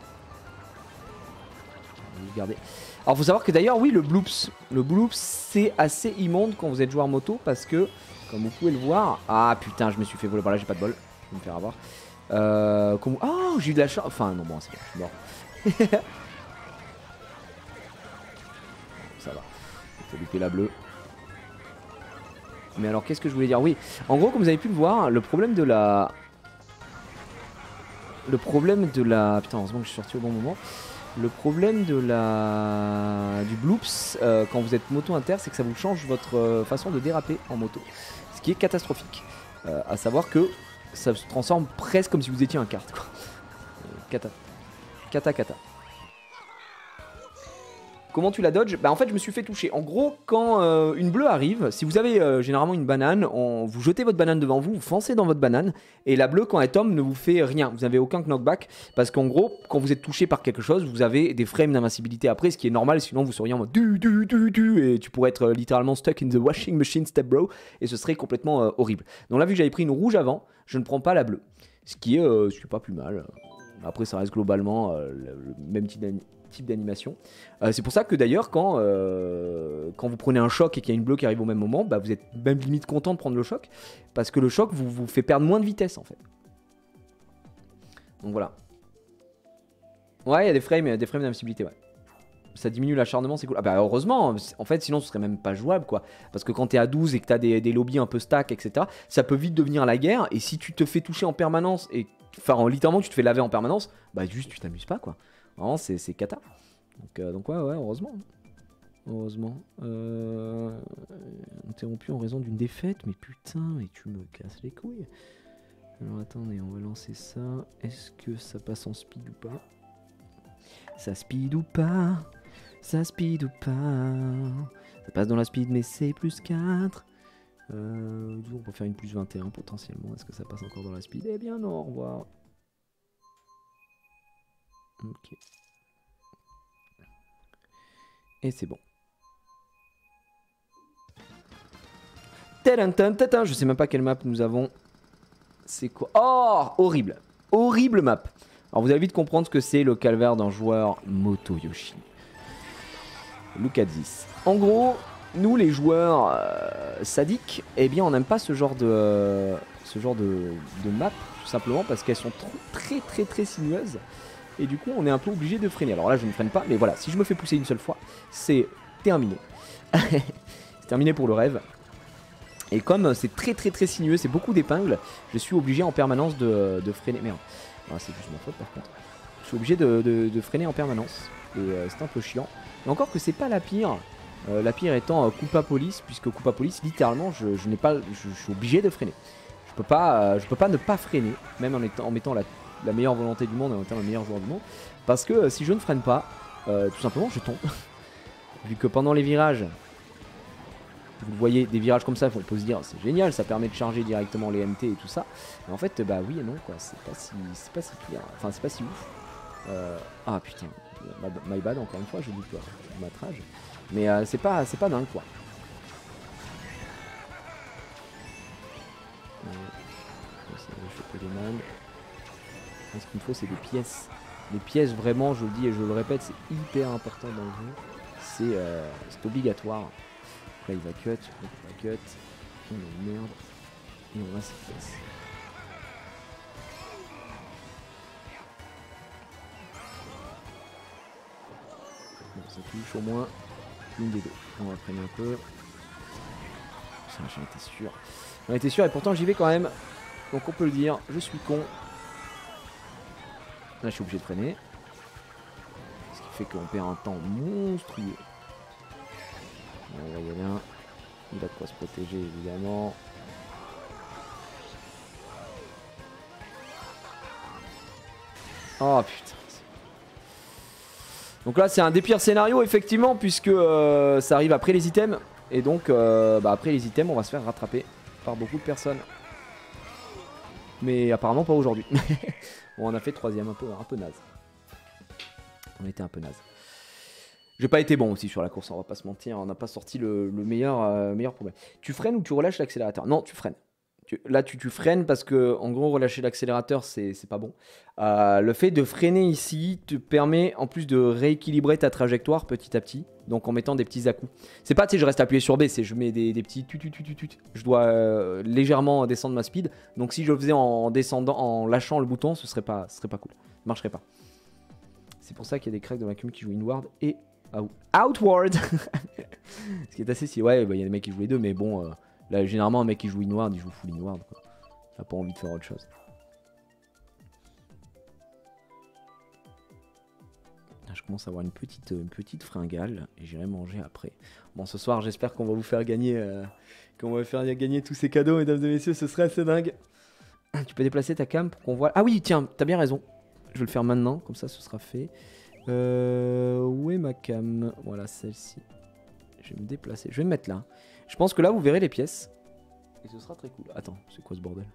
Regardez. Alors faut savoir que d'ailleurs oui le bloops c'est assez immonde quand vous êtes joueur moto parce que comme vous pouvez le voir, ah putain je me suis fait voler par là, j'ai pas de bol, je vais me faire avoir. Oh j'ai eu de la chance, enfin non bon c'est bon, je suis mort. Ça va, faut louper la bleue. Mais alors qu'est-ce que je voulais dire? Oui, en gros comme vous avez pu le voir, le problème de la... Putain heureusement que je suis sorti au bon moment. Le problème du bloops quand vous êtes moto inter, c'est que ça vous change votre façon de déraper en moto. Ce qui est catastrophique. À savoir que ça se transforme presque comme si vous étiez un kart. Quoi. Cata. Comment tu la dodges? Bah en fait je me suis fait toucher. En gros quand une bleue arrive, si vous avez généralement une banane, vous jetez votre banane devant vous, vous foncez dans votre banane et la bleue quand elle tombe ne vous fait rien. Vous n'avez aucun knockback parce qu'en gros quand vous êtes touché par quelque chose, vous avez des frames d'invincibilité après, ce qui est normal sinon vous seriez en mode et tu pourrais être littéralement stuck in the washing machine step bro et ce serait complètement horrible. Donc là vu que j'avais pris une rouge avant, je ne prends pas la bleue. Ce qui est pas plus mal. Après ça reste globalement le même type d'animation. C'est pour ça que d'ailleurs quand vous prenez un choc et qu'il y a une bleue qui arrive au même moment, bah, vous êtes même limite content de prendre le choc parce que le choc vous fait perdre moins de vitesse en fait. Donc voilà. Ouais, il y a des frames d'invincibilité, ouais. Ça diminue l'acharnement, c'est cool. Ah bah heureusement, en fait sinon ce serait même pas jouable quoi. Parce que quand t'es à 12 et que t'as des lobbies un peu stack, etc., ça peut vite devenir la guerre. Et si tu te fais toucher en permanence et Enfin, littéralement, tu te fais laver en permanence. Bah, juste, tu t'amuses pas, quoi. Vraiment, c'est cata. Donc ouais, heureusement. Heureusement. Interrompu en raison d'une défaite. Mais putain, mais tu me casses les couilles. Alors attendez, on va lancer ça. Est-ce que ça passe en speed ou pas? Ça speed ou pas? Ça speed ou pas? Ça passe dans la speed, mais c'est plus 4. On peut faire une plus 21 potentiellement. Est-ce que ça passe encore dans la speed? Eh bien non, au revoir. Ok. Et c'est bon. Je sais même pas quelle map nous avons. C'est quoi? Oh, horrible. Horrible map. Alors vous allez vite comprendre ce que c'est le calvaire d'un joueur Moto Yoshi. Look at this. En gros, nous les joueurs sadiques, eh bien on n'aime pas ce genre de map, tout simplement parce qu'elles sont très sinueuses. Et du coup on est un peu obligé de freiner. Alors là je ne freine pas, mais voilà, si je me fais pousser une seule fois, c'est terminé. C'est terminé pour le rêve. Et comme c'est très sinueux, c'est beaucoup d'épingles, je suis obligé en permanence de freiner. Merde, ah, c'est juste ma faute par contre. Je suis obligé de freiner en permanence. Et c'est un peu chiant. Et encore que c'est pas la pire. La pire étant Koopa Police, puisque Koopa Police, littéralement, je suis obligé de freiner. Je peux pas ne pas freiner, même en mettant la meilleure volonté du monde et en étant le meilleur joueur du monde. Parce que si je ne freine pas, tout simplement, je tombe. Vu que pendant les virages, vous voyez des virages comme ça, on peut se dire c'est génial, ça permet de charger directement les MT et tout ça. Mais en fait, bah oui et non, quoi, c'est pas si pire. Enfin, c'est pas si ouf. Ah putain, my bad, encore une fois, je dis pas matrage. Mais c'est pas dingue, quoi. Ce qu'il me faut, c'est des pièces. Les pièces, vraiment, je le dis et je le répète, c'est hyper important dans le jeu. C'est obligatoire. Là, il va cut, on est merde, et on a ces pièces. Bon, ça touche au moins une des deux. On va freiner un peu. J'en étais sûr, et pourtant j'y vais quand même. Donc on peut le dire, je suis con. Là, je suis obligé de freiner. Ce qui fait qu'on perd un temps monstrueux. Il y en a un. Il a de quoi se protéger évidemment. Oh putain. Donc là c'est un des pires scénarios effectivement puisque ça arrive après les items. Et donc après les items on va se faire rattraper par beaucoup de personnes. Mais apparemment pas aujourd'hui. Bon, on a fait troisième un peu naze. On a été un peu naze. J'ai pas été bon aussi sur la course, on va pas se mentir, on n'a pas sorti le meilleur problème. Tu freines ou tu relâches l'accélérateur? Non, tu freines. Là, tu freines parce que, en gros, relâcher l'accélérateur, c'est pas bon. Le fait de freiner ici te permet, en plus, de rééquilibrer ta trajectoire petit à petit, donc en mettant des petits à-coups. C'est pas, tu sais, je reste appuyé sur B, c'est je mets des petits tut. Je dois légèrement descendre ma speed, donc si je le faisais en descendant, en lâchant le bouton, ce serait pas cool, ça marcherait pas. C'est pour ça qu'il y a des cracks dans la commu qui jouent inward et outward. Ce qui est assez si ouais, bah, y a des mecs qui jouent les deux, mais bon, là généralement un mec qui joue inward, il joue full inward, quoi. Il a pas envie de faire autre chose. Je commence à avoir une petite fringale et j'irai manger après. Bon, ce soir, j'espère qu'on va vous faire gagner, tous ces cadeaux, mesdames et messieurs, ce serait assez dingue. Tu peux déplacer ta cam pour qu'on voit. Ah oui, tiens, t'as bien raison. Je vais le faire maintenant, comme ça, ce sera fait. Où est ma cam? Voilà, celle-ci. Je vais me déplacer. Je vais me mettre là. Je pense que là, vous verrez les pièces. Et ce sera très cool. Attends, c'est quoi ce bordel?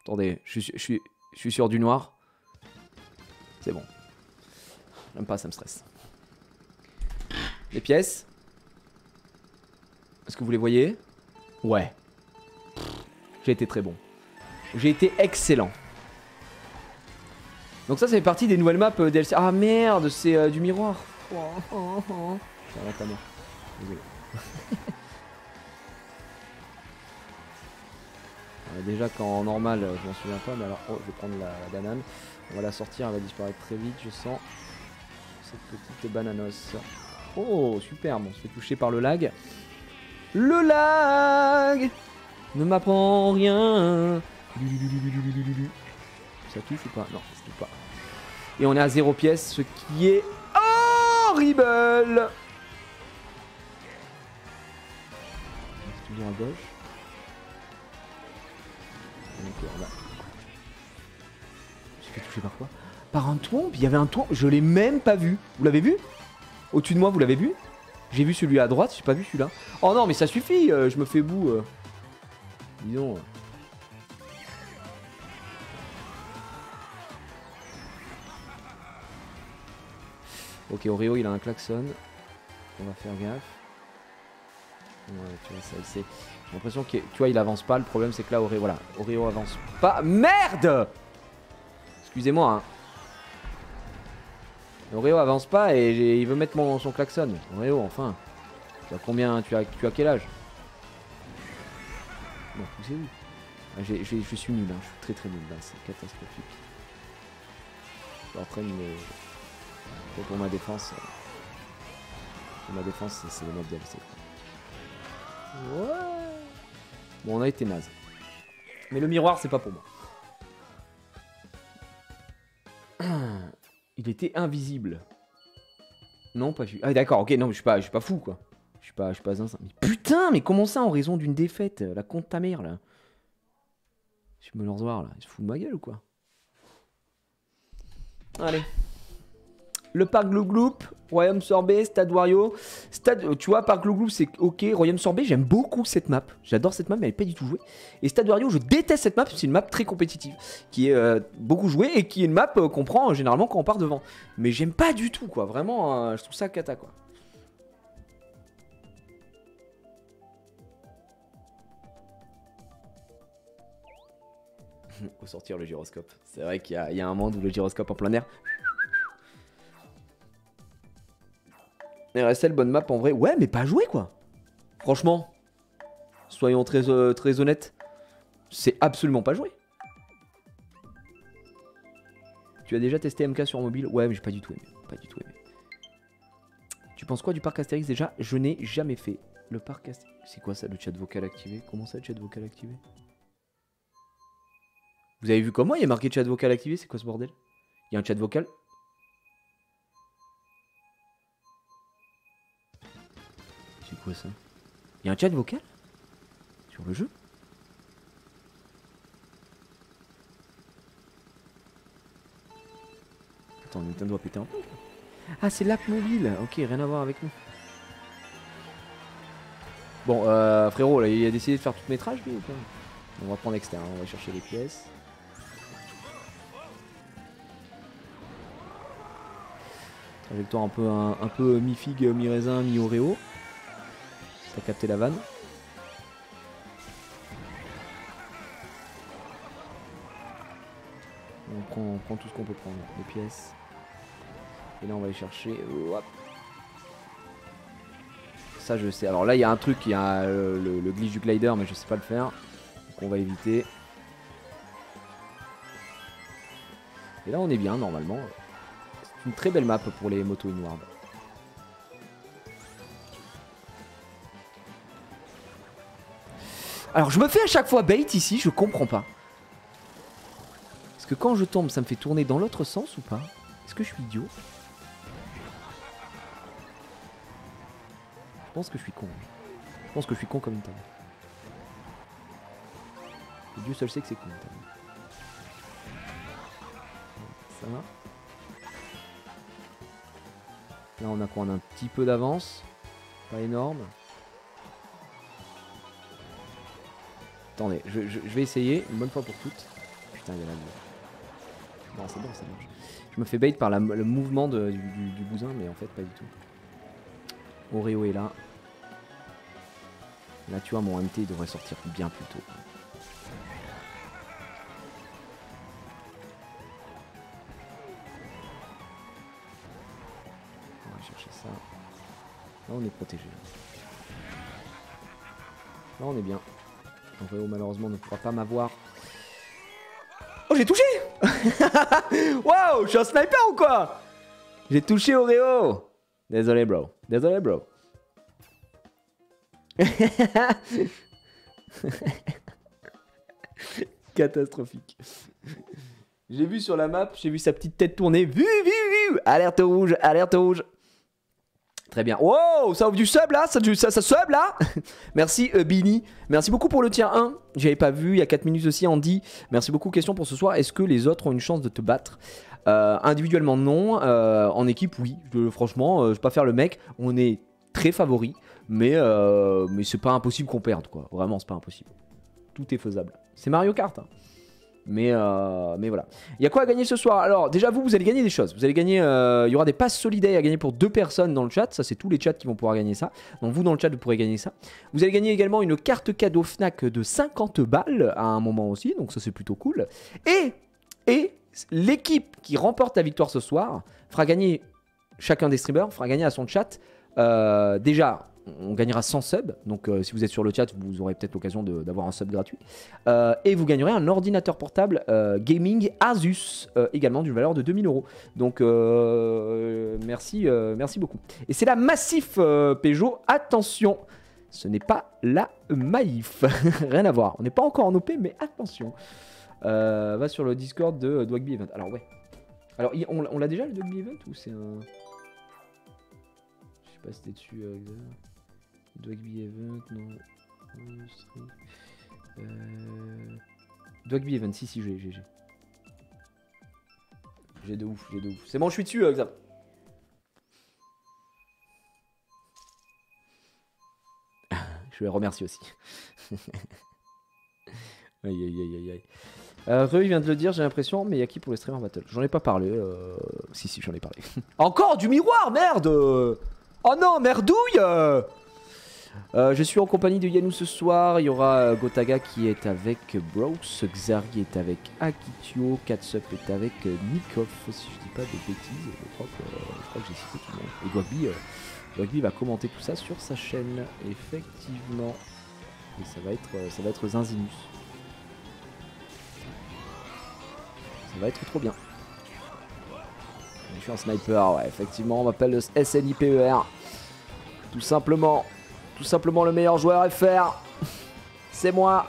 Attendez, je suis sur du noir. C'est bon. J'aime pas, ça me stresse. Les pièces. Est-ce que vous les voyez? Ouais. J'ai été très bon. J'ai été excellent. Donc ça fait partie des nouvelles maps DLC. Ah merde, c'est du miroir. Désolé. Déjà qu'en normal, je m'en souviens pas, mais alors, oh, je vais prendre la banane. On va la sortir, elle va disparaître très vite, je sens. Cette petite bananos. Oh, super, bon, on se fait toucher par le lag. Le lag ne m'apprend rien. Ça touche ou pas? Non, ça touche pas. Et on est à 0 pièce, ce qui est horrible. C'est toujours à gauche. Ok, on va. Je suis fait toucher par quoi? Par un tombe? Il y avait un tombe, je l'ai même pas vu. Vous l'avez vu? Au-dessus de moi, vous l'avez vu? J'ai vu celui à droite, j'ai pas vu celui-là. Oh non, mais ça suffit, je me fais bout. Disons. Ok, Oreo, il a un klaxon. On va faire gaffe. Ouais, tu vois, ça, c'est. J'ai l'impression que, tu vois, il avance pas. Le problème, c'est que là, Oreo, voilà. Oreo avance pas. Merde! Excusez-moi, hein. Oreo avance pas et il veut mettre son klaxon. Oreo, enfin. Tu as combien? Tu as quel âge? Bon, poussez où? Ah, je suis nul, hein. Je suis très très nul là, c'est catastrophique. Je suis en train de me. Pour ma défense. Pour ma défense, c'est le mode DLC. Ouais. Bon, on a été naze. Mais le miroir, c'est pas pour moi. Il était invisible. Non, pas vu. Ah d'accord, ok, non, mais je suis pas fou quoi. Je suis pas un. Mais putain, mais comment ça en raison d'une défaite? La compte ta mère là. Je me lance voir là. Il se fout de ma gueule ou quoi? Allez. Le parc Glou Gloup, Royaume Sorbet, Stade Wario. Tu vois, parc Glou Gloup c'est ok. Royaume Sorbet, j'aime beaucoup cette map. J'adore cette map, mais elle est pas du tout jouée. Et Stade Wario, je déteste cette map. C'est une map très compétitive, qui est beaucoup jouée et qui est une map qu'on prend généralement quand on part devant. Mais j'aime pas du tout quoi. Vraiment, je trouve ça cata quoi. Faut sortir le gyroscope. C'est vrai qu'il y a un monde où le gyroscope en plein air. RSL, bonne map en vrai. Ouais, mais pas joué quoi. Franchement, soyons très honnêtes. C'est absolument pas joué. Tu as déjà testé MK sur mobile? Ouais, mais j'ai pas du tout aimé. Pas du tout aimé. Tu penses quoi du parc Astérix déjà? Je n'ai jamais fait le parc Astérix. C'est quoi ça, le chat vocal activé? Comment ça, le chat vocal activé? Vous avez vu comment il y a marqué chat vocal activé? C'est quoi ce bordel? Il y a un chat vocal? C'est quoi ça? Il y a un chat vocal? Sur le jeu? Attends, Nintendo a pété un peu. Ah, c'est l'app mobile. Ok, rien à voir avec nous. Bon, frérot, là, il a décidé de faire tout métrage, lui ou quoi? On va prendre externe, on va chercher les pièces. Trajectoire un peu mi-figue, mi-raisin, mi-oreo. T'as capté la vanne. On prend tout ce qu'on peut prendre, les pièces. Et là on va aller chercher. Hop. Ça je sais. Alors là il y a un truc, il y a le glitch du glider, mais je sais pas le faire. Donc on va éviter. Et là on est bien normalement. C'est une très belle map pour les motos inward. Alors je me fais à chaque fois bait ici, je comprends pas. Est-ce que quand je tombe ça me fait tourner dans l'autre sens ou pas? Est-ce que je suis idiot? Je pense que je suis con. Je pense que je suis con comme une table. Dieu seul sait que c'est con une table. Ça va. Là on a quoi? On a un petit peu d'avance. Pas énorme. Attendez, je vais essayer une bonne fois pour toutes. Putain, il y a la gueule. Non, c'est bon, ça marche. Je me fais bait par le mouvement du bousin, mais en fait, pas du tout. Oreo est là. Là, tu vois, mon MT il devrait sortir bien plus tôt. On va chercher ça. Là, on est protégé. Là, on est bien. Oreo malheureusement ne pourra pas m'avoir. Oh, j'ai touché. Waouh, je suis un sniper ou quoi? J'ai touché Oreo. Désolé bro, désolé bro. Catastrophique. J'ai vu sur la map, j'ai vu sa petite tête tourner. Alerte rouge, alerte rouge. Très bien. Wow, ça ouvre du sub là, ça sub là. Merci Bini. Merci beaucoup pour le tier 1. J'avais pas vu, il y a 4 minutes aussi Andy. Merci beaucoup. Question pour ce soir, est-ce que les autres ont une chance de te battre? Individuellement non, en équipe oui. Franchement, je vais pas faire le mec. On est très favoris, mais c'est pas impossible qu'on perde quoi. Vraiment, c'est pas impossible. Tout est faisable. C'est Mario Kart. Hein. Mais voilà. Il y a quoi à gagner ce soir? Alors déjà vous allez gagner des choses. Vous allez gagner, il y aura des passes solidaires à gagner pour 2 personnes dans le chat. Ça c'est tous les chats qui vont pouvoir gagner ça. Donc vous dans le chat vous pourrez gagner ça. Vous allez gagner également une carte cadeau Fnac de 50 balles à un moment aussi. Donc ça c'est plutôt cool. Et l'équipe qui remporte la victoire ce soir fera gagner, chacun des streamers fera gagner à son chat déjà. On gagnera 100 subs, donc si vous êtes sur le chat, vous aurez peut-être l'occasion d'avoir un sub gratuit. Et vous gagnerez un ordinateur portable gaming Asus, également d'une valeur de 2000 €. Donc merci beaucoup. Et c'est la Massif Peugeot, attention, ce n'est pas la Maïf, rien à voir. On n'est pas encore en OP, mais attention. Va sur le Discord de Dwagby Event. Alors ouais. Alors on l'a déjà le Dwagby Event ou c'est un... Je sais pas si c'était dessus... Dwagby Event, non. Dwagby Event, si, j'ai. J'ai de ouf, C'est bon, je suis dessus, Xav. Je les remercie aussi. Aïe. Reu, il vient de le dire, j'ai l'impression, mais il y a qui pour le streamer battle? J'en ai pas parlé. Si, j'en ai parlé. Encore du miroir, merde. Oh non, merdouille. Je suis en compagnie de Yanou ce soir. Il y aura Gotaga qui est avec Brooks, Xari est avec Akitio, Katsup est avec Nikov, si je dis pas de bêtises. Je crois que j'ai cité tout le monde. Et Dwagby va commenter tout ça sur sa chaîne, effectivement. Et ça va être Zinzinus. Ça va être trop bien. Je suis un sniper, ouais, effectivement, on m'appelle le SNIPER. Tout simplement le meilleur joueur FR. C'est moi.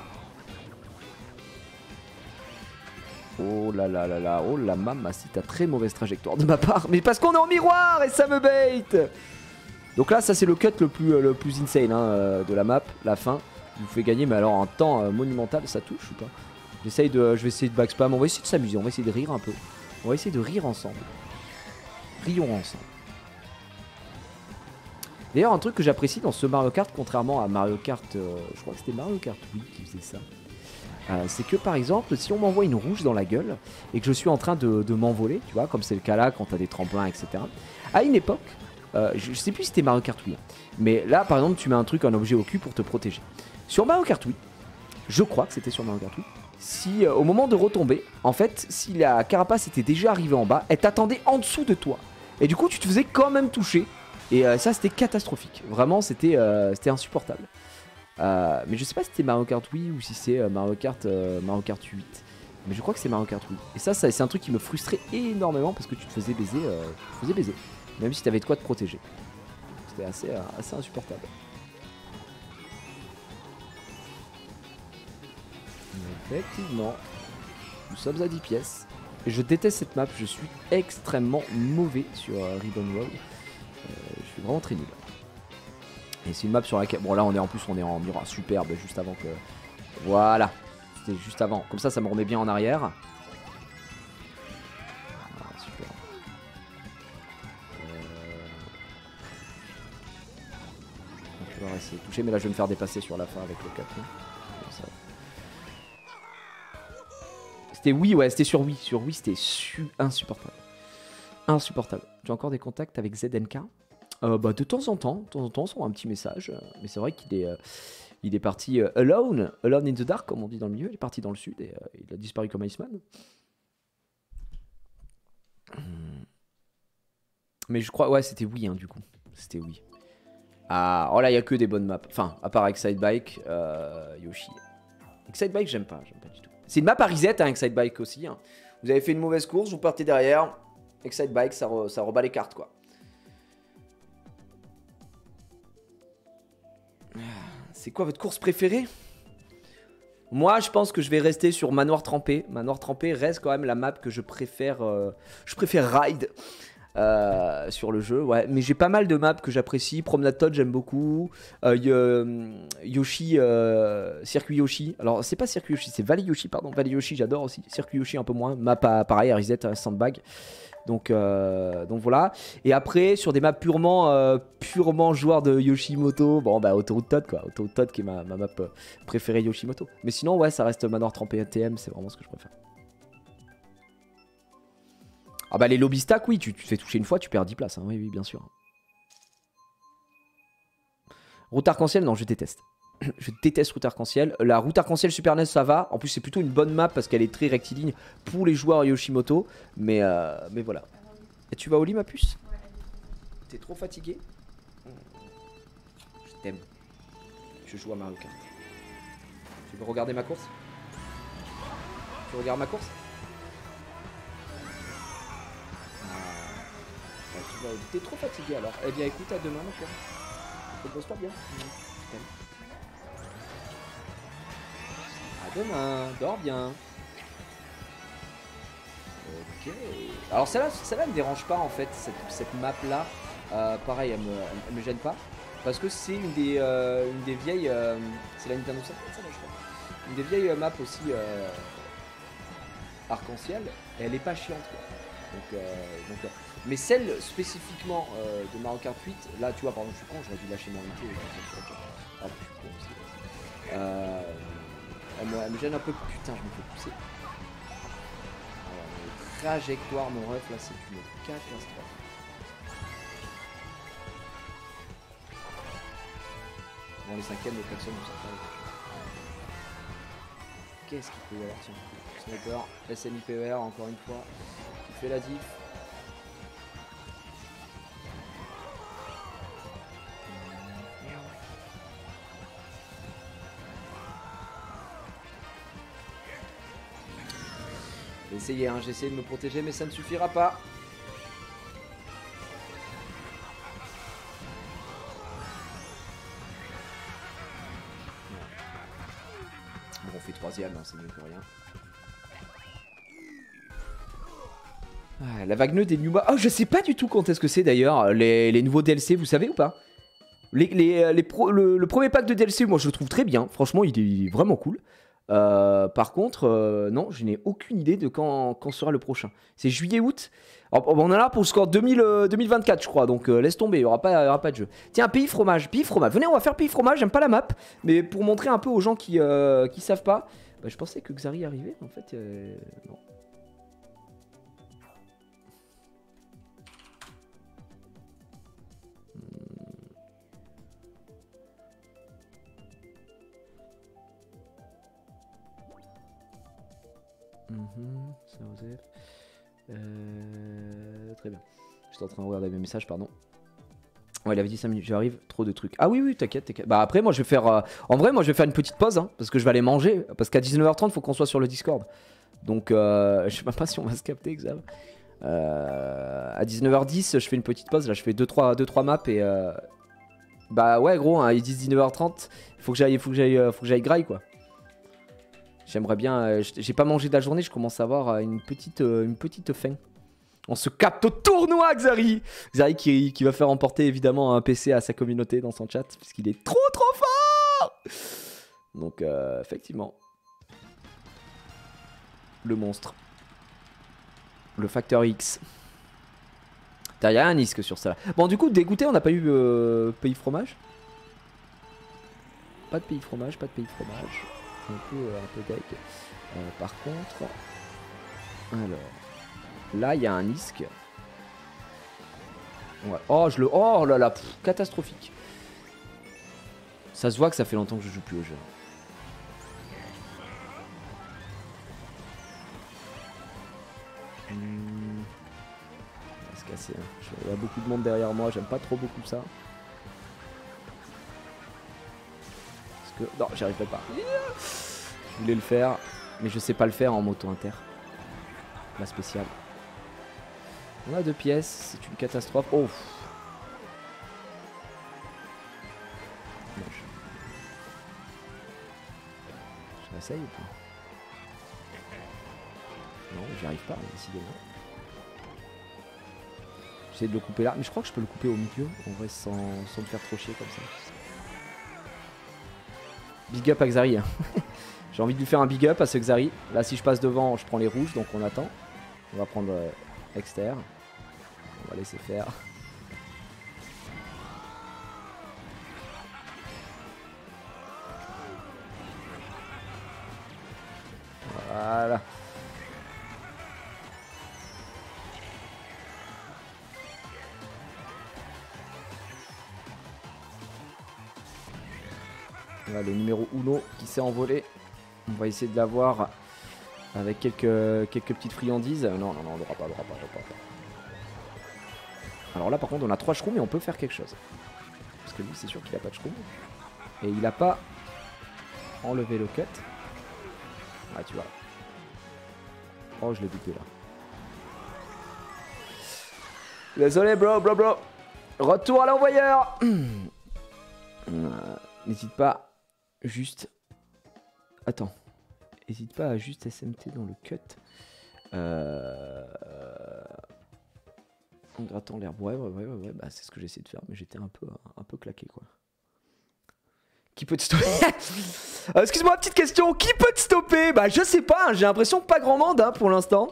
Oh là là là là, oh la mamacita, très mauvaise trajectoire de ma part. Mais parce qu'on est en miroir et ça me bait. Donc là, ça c'est le cut le plus insane hein, de la map, la fin. Il vous fait gagner, mais alors un temps monumental, ça touche ou pas? Je vais essayer de backspam, on va essayer de s'amuser, on va essayer de rire un peu. On va essayer de rire ensemble. Rions ensemble. D'ailleurs, un truc que j'apprécie dans ce Mario Kart, contrairement à Mario Kart, je crois que c'était Mario Kart Wii qui faisait ça, c'est que par exemple, si on m'envoie une rouge dans la gueule et que je suis en train de m'envoler, tu vois, comme c'est le cas là quand t'as des tremplins, etc. À une époque, je sais plus si c'était Mario Kart Wii, mais là par exemple, tu mets un objet au cul pour te protéger. Sur Mario Kart Wii, je crois que c'était sur Mario Kart Wii, si au moment de retomber, en fait, si la carapace était déjà arrivée en bas, elle t'attendait en dessous de toi. Et du coup, tu te faisais quand même toucher. Et ça c'était catastrophique, vraiment c'était insupportable. Mais je sais pas si c'était Mario Kart Wii ou si c'est Mario Kart 8. Mais je crois que c'est Mario Kart Wii. Et ça c'est un truc qui me frustrait énormément parce que tu te faisais baiser, même si t'avais de quoi te protéger. C'était assez insupportable. Effectivement, nous sommes à 10 pièces. Je déteste cette map, je suis extrêmement mauvais sur Ribbon Road. Je suis vraiment très nul. Et c'est une map sur laquelle... Bon là on est en miroir superbe juste avant que... Voilà. C'était juste avant. Comme ça me remet bien en arrière. Ah, super. Je vais essayer de toucher mais là je vais me faire dépasser sur la fin avec le 4. C'était oui, ouais, c'était sur Wii. Sur Wii c'était insupportable. Insupportable. Tu as encore des contacts avec ZNK? Bah, de temps en temps, on s'envoie un petit message. Mais c'est vrai qu'il est parti alone in the dark, comme on dit dans le milieu. Il est parti dans le sud et il a disparu comme Iceman. Mais je crois, ouais, c'était oui, hein, du coup. C'était oui. Ah, oh là, il n'y a que des bonnes maps. Enfin, à part avec Sidebike, Yoshi. Excitebike, j'aime pas du tout. C'est une map à reset, hein, Excitebike aussi. Hein. Vous avez fait une mauvaise course, vous partez derrière. Excitebike, ça rebat les cartes, quoi. C'est quoi votre course préférée? Moi, je pense que je vais rester sur Manoir Trempé. Manoir Trempé reste quand même la map que je préfère ride sur le jeu. Ouais, mais j'ai pas mal de maps que j'apprécie. Promenade Todd, j'aime beaucoup. Yoshi, Circuit Yoshi. Alors, c'est pas Circuit Yoshi, c'est Valley Yoshi, pardon. Valley Yoshi, j'adore aussi. Circuit Yoshi, un peu moins. Map pareil, à reset, Sandbag. Donc voilà. Et après, sur des maps purement joueur de Yoshimoto, bon bah Autoroute Todd quoi. Autoroute Todd qui est ma map préférée Yoshimoto. Mais sinon, ouais, ça reste Manoir Trempé ATM, c'est vraiment ce que je préfère. Ah bah les lobby stacks, oui, tu te fais toucher une fois, tu perds 10 places. Hein. Oui, bien sûr. Route arc-en-ciel, non, je déteste. Je déteste route arc-en-ciel. La route arc-en-ciel Super NES, ça va. En plus, c'est plutôt une bonne map parce qu'elle est très rectiligne pour les joueurs Yoshimoto. Mais voilà. Et tu vas au lit, ma puce? T'es trop fatigué? Je t'aime. Je joue à Mario Kart. Tu veux regarder ma course? Tu regardes ma course? T'es trop fatigué alors. Eh bien, écoute, à demain, mon cœur. Repose-toi bien. Je t'aime. À demain, dors bien. Ok. Alors celle-là me dérange pas en fait, cette map là. Pareil, elle me gêne pas. Parce que c'est une des vieilles... c'est la Nintendo 64, ça là je crois. Une des vieilles maps aussi arc-en-ciel. Et elle est pas chiante quoi. Mais celle spécifiquement de Mario Kart 8, là tu vois par exemple je suis con, j'aurais dû lâcher mon invité. Ah, je suis con aussi. Elle me gêne un peu. Putain, je me fais pousser. Alors, les trajectoires, mon ref, là, c'est une catastrophe. Bon, les cinquièmes, les klaxons, on s'en parle. Qu'est-ce qu'il peut y avoir, tiens. Sniper, SNIPER, encore une fois, qui fait la diff. J'ai essayé de me protéger mais ça ne suffira pas. Bon, on fait troisième, hein, c'est mieux que rien. Ah, la vague des Numa. Oh, je sais pas du tout quand est-ce que c'est d'ailleurs les nouveaux DLC, vous savez ou pas? Le premier pack de DLC, moi je le trouve très bien. Franchement, il est vraiment cool. Par contre, non, je n'ai aucune idée de quand sera le prochain. C'est juillet-août. On est là pour le score 2024, je crois. Donc laisse tomber, il n'y aura pas de jeu. Tiens, pays fromage. Pays fromage. Venez, on va faire pays fromage. J'aime pas la map. Mais pour montrer un peu aux gens qui savent pas, bah, je pensais que Xari arrivait. En fait, non. Ça Joseph. Très bien. J'étais en train de regarder mes messages, pardon. Ouais, il avait dit 5 minutes, j'arrive, trop de trucs. Ah oui, t'inquiète. Bah après, moi je vais faire... En vrai, moi je vais faire une petite pause, hein, parce que je vais aller manger. Parce qu'à 19h30, il faut qu'on soit sur le Discord. Donc, je sais même pas si on va se capter, Xav. À 19h10, je fais une petite pause. Là, je fais 2-3 maps et... Bah ouais, gros, hein, ils disent 19h30. Il faut que j'aille graille, quoi. J'aimerais bien... j'ai pas mangé de la journée, je commence à avoir une petite faim. On se capte au tournoi, Xari. Xari qui va faire emporter évidemment un PC à sa communauté dans son chat, puisqu'il est trop fort. Donc effectivement. Le monstre. Le facteur X. Il y a un isque sur ça là. Bon, du coup, dégoûté, on n'a pas eu pays fromage. Pas de pays fromage. Un peu deg. Par contre... Alors... Là, il y a un isque. Ouais. Oh là là, catastrophique. Ça se voit que ça fait longtemps que je joue plus au jeu. On va se casser. Hein. Il y a beaucoup de monde derrière moi, j'aime pas trop beaucoup ça. Parce que... Non, j'y arriverai pas. Je voulais le faire, mais je sais pas le faire en moto inter. La spéciale. On a 2 pièces, c'est une catastrophe. Oh. Je réessaye ou pas? Non, j'y arrive pas, décidément. J'essaie de le couper là, mais je crois que je peux le couper au milieu, en vrai, sans me faire trop chier comme ça. Big up à Xari. Hein. J'ai envie de lui faire un big up à ce Xari. Là, si je passe devant, je prends les rouges, donc on attend. On va prendre Exter. On va laisser faire. Voilà. Voilà le numéro Uno qui s'est envolé. On va essayer de l'avoir avec quelques petites friandises. Non, non, non, on n'aura pas. Alors là, par contre, on a 3 shrooms et on peut faire quelque chose. Parce que lui, c'est sûr qu'il a pas de shroom. Et il a pas enlevé le cut. Ouais, tu vois. Oh, je l'ai buté là. Désolé, bro. Retour à l'envoyeur. N'hésite pas. Juste. Attends. N'hésite pas à juste SMT dans le cut. En grattant l'herbe. Ouais. Bah, c'est ce que j'essaie de faire, mais j'étais un peu claqué, quoi. Qui peut te stopper? Excuse-moi, petite question. Qui peut te stopper? Bah, je sais pas. Hein, j'ai l'impression que pas grand monde hein, pour l'instant.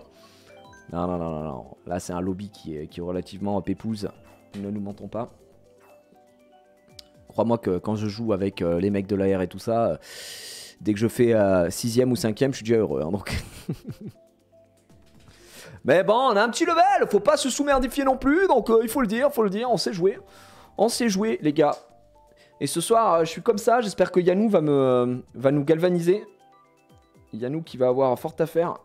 Non. Là, c'est un lobby qui est relativement pépouse. Ne nous mentons pas. Crois-moi que quand je joue avec les mecs de l'AR et tout ça, dès que je fais 6ème ou 5ème, je suis déjà heureux. Hein, donc. Mais bon, on a un petit level. Faut pas se sous-merdifier non plus. Donc, il faut le dire. On sait jouer. On sait jouer, les gars. Et ce soir, je suis comme ça. J'espère que Yannou va nous galvaniser. Yannou qui va avoir fort à faire.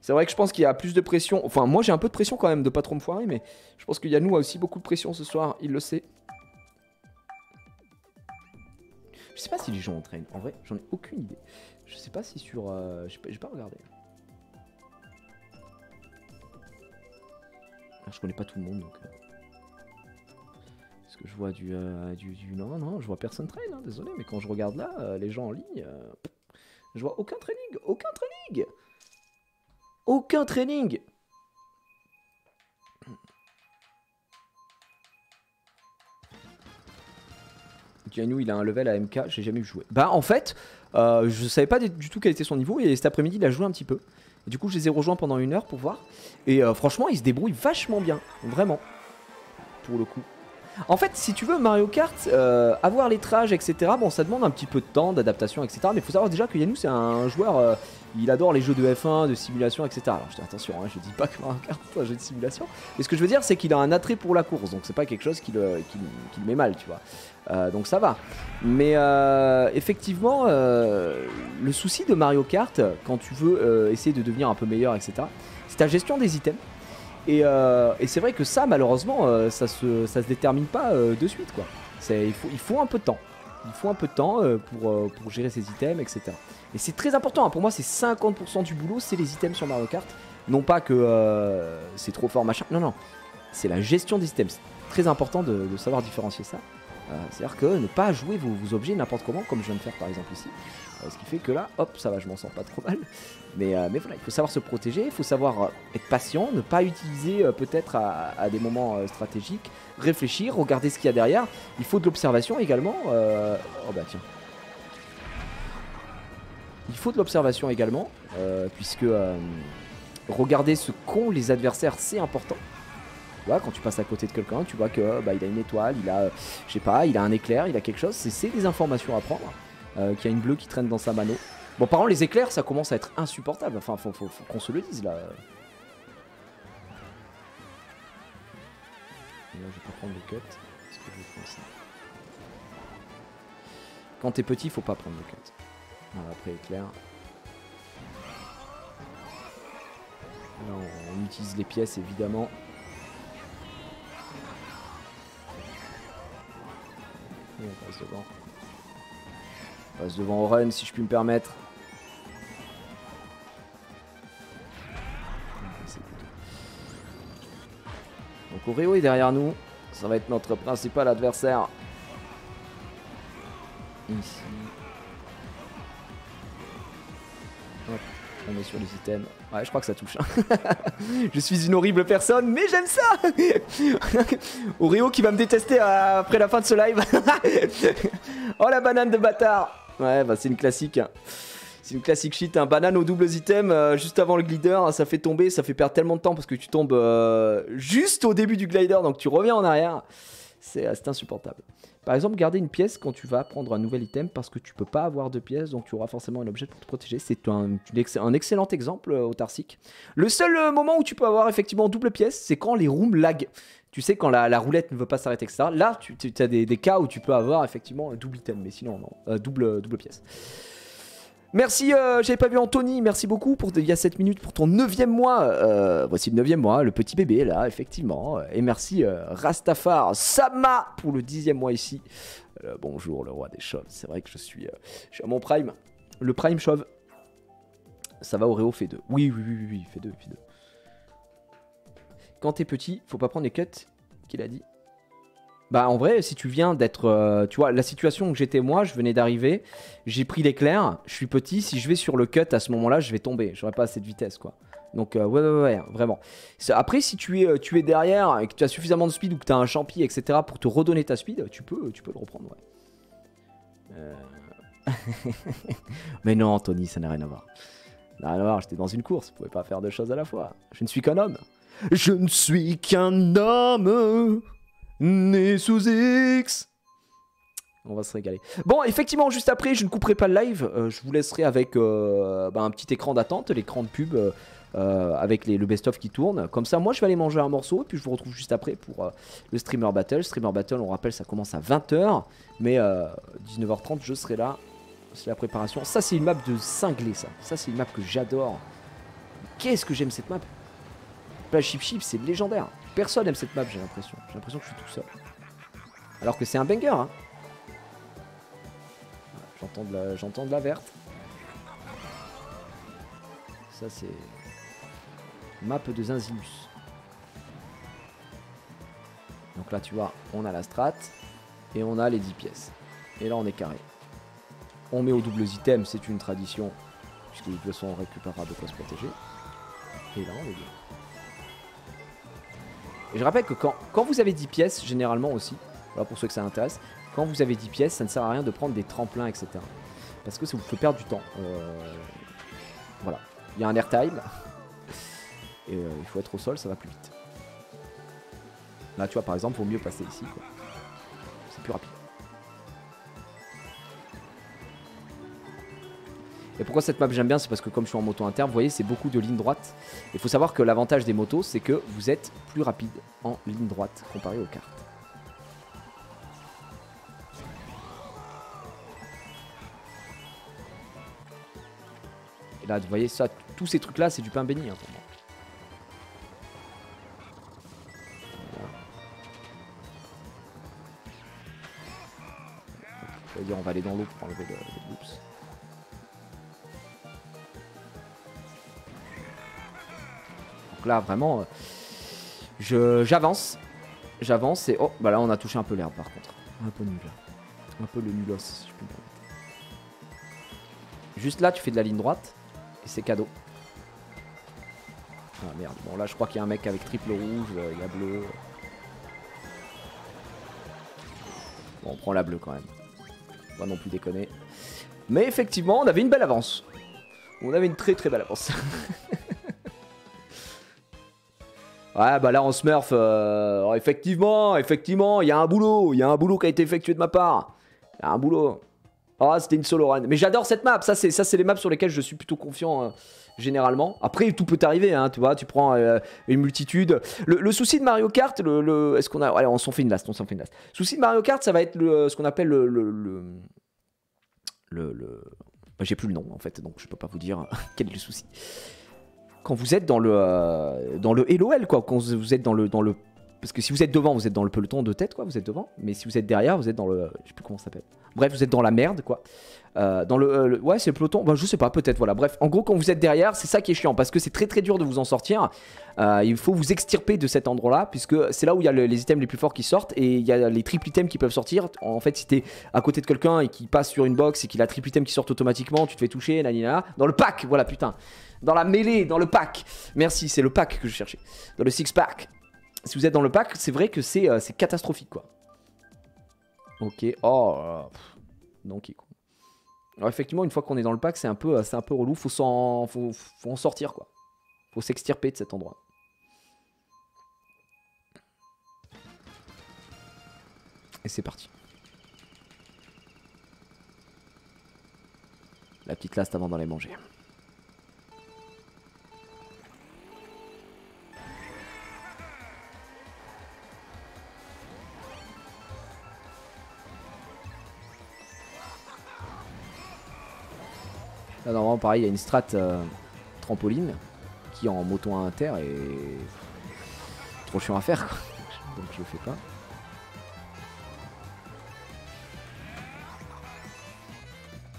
C'est vrai que je pense qu'il y a plus de pression. Enfin, moi, j'ai un peu de pression quand même de pas trop me foirer. Mais je pense que Yannou a aussi beaucoup de pression ce soir. Il le sait. Je sais pas si les gens entraînent. En vrai, j'en ai aucune idée. Je sais pas si sur... j'ai pas regardé. Je connais pas tout le monde donc... Parce que je vois du... Non, je vois personne train, hein, désolé. Mais quand je regarde là, les gens en ligne... je vois aucun training. Aucun training. Giannou, il a un level à MK, j'ai jamais vu jouer. Bah en fait, je savais pas du tout quel était son niveau et cet après-midi il a joué un petit peu. Et du coup je les ai rejoints pendant 1 heure pour voir. Et franchement il se débrouille vachement bien, vraiment. Pour le coup. En fait si tu veux Mario Kart, avoir les trages etc. Bon ça demande un petit peu de temps, d'adaptation etc. Mais il faut savoir déjà que Yannou c'est un joueur, il adore les jeux de F1, de simulation etc. Alors je dis attention, hein, je dis pas que Mario Kart c'est un jeu de simulation. Mais ce que je veux dire c'est qu'il a un attrait pour la course. Donc c'est pas quelque chose qui le met mal tu vois. Donc ça va. Mais effectivement, le souci de Mario Kart, quand tu veux essayer de devenir un peu meilleur, etc., c'est ta gestion des items. Et c'est vrai que ça, malheureusement, ça se détermine pas de suite, quoi. Il faut un peu de temps. Il faut un peu de temps pour gérer ses items, etc. Et c'est très important. Hein. Pour moi, c'est 50% du boulot, c'est les items sur Mario Kart. Non pas que c'est trop fort, machin. Non. C'est la gestion des items. C'est très important de savoir différencier ça. C'est-à-dire que ne pas jouer vos objets n'importe comment, comme je viens de faire par exemple ici. Ce qui fait que là, hop, ça va, je m'en sens pas trop mal. Mais voilà, il faut savoir se protéger, il faut savoir être patient, ne pas utiliser peut-être à des moments stratégiques, réfléchir, regarder ce qu'il y a derrière. Il faut de l'observation également. Oh bah tiens. Il faut de l'observation également, puisque regarder ce qu'ont les adversaires, c'est important. Tu vois, quand tu passes à côté de quelqu'un, tu vois que bah, il a une étoile, il a, je sais pas, il a un éclair, il a quelque chose. C'est des informations à prendre. Qu'il y a une bleue qui traîne dans sa mano. Bon, par contre, les éclairs, ça commence à être insupportable. Enfin, faut qu'on se le dise là. Là, je vais pas prendre le cut. Parce que je vais prendre ça. Quand t'es petit, faut pas prendre le cut. Voilà, après éclair. Là, on utilise les pièces évidemment. Et on passe devant. On passe devant au run si je puis me permettre. Donc Oreo est derrière nous. Ça va être notre principal adversaire. Ici. Hop, on est sur les items. Ouais, je crois que ça touche. Je suis une horrible personne, mais j'aime ça. Oreo qui va me détester après la fin de ce live. Oh la banane de bâtard. Ouais, bah c'est une classique. C'est une classique shit. Un banane aux doubles items juste avant le glider. Ça fait tomber, ça fait perdre tellement de temps parce que tu tombes juste au début du glider, donc tu reviens en arrière. C'est insupportable. Par exemple, garder une pièce quand tu vas prendre un nouvel item parce que tu peux pas avoir de pièces, donc tu auras forcément un objet pour te protéger. C'est un excellent exemple autarcique. Le seul moment où tu peux avoir effectivement double pièce, c'est quand les rooms lag. Tu sais, quand la roulette ne veut pas s'arrêter, etc. Là, tu as des cas où tu peux avoir effectivement un double item, mais sinon, non. Double pièce. Merci, j'avais pas vu Anthony, merci beaucoup pour il y a 7 minutes pour ton 9e mois. Voici le 9e mois, le petit bébé là, effectivement. Et merci Rastafar Sama pour le 10e mois ici. Bonjour le roi des chauves, c'est vrai que je suis à mon prime. Le prime chauve. Ça va, Oreo fait 2. Oui, fait 2. Quand t'es petit, faut pas prendre les cuts qu'il a dit. Bah en vrai, si tu viens d'être... tu vois, la situation où j'étais moi, je venais d'arriver, j'ai pris l'éclair, je suis petit, si je vais sur le cut à ce moment-là, je vais tomber, j'aurais pas assez de vitesse quoi. Donc ouais, vraiment. Après, si tu es derrière et que tu as suffisamment de speed ou que tu as un champi, etc. pour te redonner ta speed, tu peux le reprendre, ouais. Mais non, Anthony, ça n'a rien à voir. Ça n'a rien à voir, j'étais dans une course, je pouvais pas faire deux choses à la fois. Je ne suis qu'un homme. Je ne suis qu'un homme né sous X. On va se régaler. Bon, effectivement, juste après, je ne couperai pas le live. Je vous laisserai avec un petit écran d'attente, l'écran de pub avec le best-of qui tourne. Comme ça, moi, je vais aller manger un morceau. Et puis, je vous retrouve juste après pour le Streamer Battle. Streamer Battle, on rappelle, ça commence à 20h. Mais 19h30, je serai là. C'est la préparation. Ça, c'est une map de cinglé, ça. Ça, c'est une map que j'adore. Qu'est-ce que j'aime cette map. La Chip, c'est légendaire. Personne aime cette map, j'ai l'impression. J'ai l'impression que je suis tout seul. Alors que c'est un banger, hein. J'entends de la verte. Ça, c'est... Map de Zinzilus. Donc là, tu vois, on a la strat. Et on a les 10 pièces. Et là, on est carré. On met aux doubles items, c'est une tradition. Puisque de toute façon, on récupérera de quoi se protéger. Et là, on est bien. Et je rappelle que quand vous avez 10 pièces, généralement aussi, voilà pour ceux que ça intéresse, quand vous avez 10 pièces, ça ne sert à rien de prendre des tremplins, etc. Parce que ça vous fait perdre du temps. Voilà. Il y a un airtime. Et il faut être au sol, ça va plus vite. Là, tu vois, par exemple, il vaut mieux passer ici, quoi. C'est plus rapide. Et pourquoi cette map j'aime bien, c'est parce que comme je suis en moto inter, vous voyez, c'est beaucoup de lignes droites. Il faut savoir que l'avantage des motos, c'est que vous êtes plus rapide en ligne droite comparé aux cartes. Et là, vous voyez, ça, tous ces trucs-là, c'est du pain béni hein, pour moi. Je veux dire, on va aller dans l'eau pour enlever les loops. Donc là, vraiment, j'avance. J'avance et... Oh, bah là, on a touché un peu l'herbe, par contre. Un peu nul. Un peu le nulos, si je peux me permettre. Juste là, tu fais de la ligne droite. Et c'est cadeau. Ah merde. Bon, là, je crois qu'il y a un mec avec triple rouge. Il y a bleu. Bon, on prend la bleue quand même. Pas non plus déconner. Mais effectivement, on avait une belle avance. On avait une très très belle avance. Ouais, bah là, en Smurf, effectivement, il y a un boulot. Il y a un boulot qui a été effectué de ma part. Il y a un boulot. Ah, c'était une solo run. Mais j'adore cette map. Ça, c'est les maps sur lesquelles je suis plutôt confiant généralement. Après, tout peut arriver. Hein, tu vois, tu prends une multitude. Le souci de Mario Kart, est-ce qu'on a... Allez, on s'en fait une last. Le souci de Mario Kart, ça va être ce qu'on appelle bah, j'ai plus le nom, en fait. Donc, je peux pas vous dire quel est le souci. Quand vous êtes dans le LOL, quoi. Quand vous êtes dans le Parce que si vous êtes devant, vous êtes dans le peloton de tête, quoi, vous êtes devant. Mais si vous êtes derrière, vous êtes dans le... Je sais plus comment ça s'appelle. Bref, vous êtes dans la merde, quoi. Dans ouais, c'est le peloton. Bah, je sais pas, peut-être, voilà. Bref, en gros, quand vous êtes derrière, c'est ça qui est chiant. Parce que c'est très très dur de vous en sortir. Il faut vous extirper de cet endroit-là. Puisque c'est là où il y a les items les plus forts qui sortent. Et il y a les triple items qui peuvent sortir. En fait, si t'es à côté de quelqu'un et qui passe sur une box et qu'il a triple item qui sort automatiquement, tu te fais toucher, nanina. Dans le pack, voilà, putain. Dans la mêlée, dans le pack. Merci, c'est le pack que je cherchais. Dans le six pack. Si vous êtes dans le pack, c'est vrai que c'est catastrophique, quoi. Ok. Oh. Donc, con. Alors, effectivement, une fois qu'on est dans le pack, c'est un peu relou. Faut en sortir, quoi. Faut s'extirper de cet endroit. Et c'est parti. La petite laste avant d'aller manger. Là, normalement, pareil, il y a une strat trampoline qui en moto à inter et trop chiant à faire, quoi. Donc je le fais pas.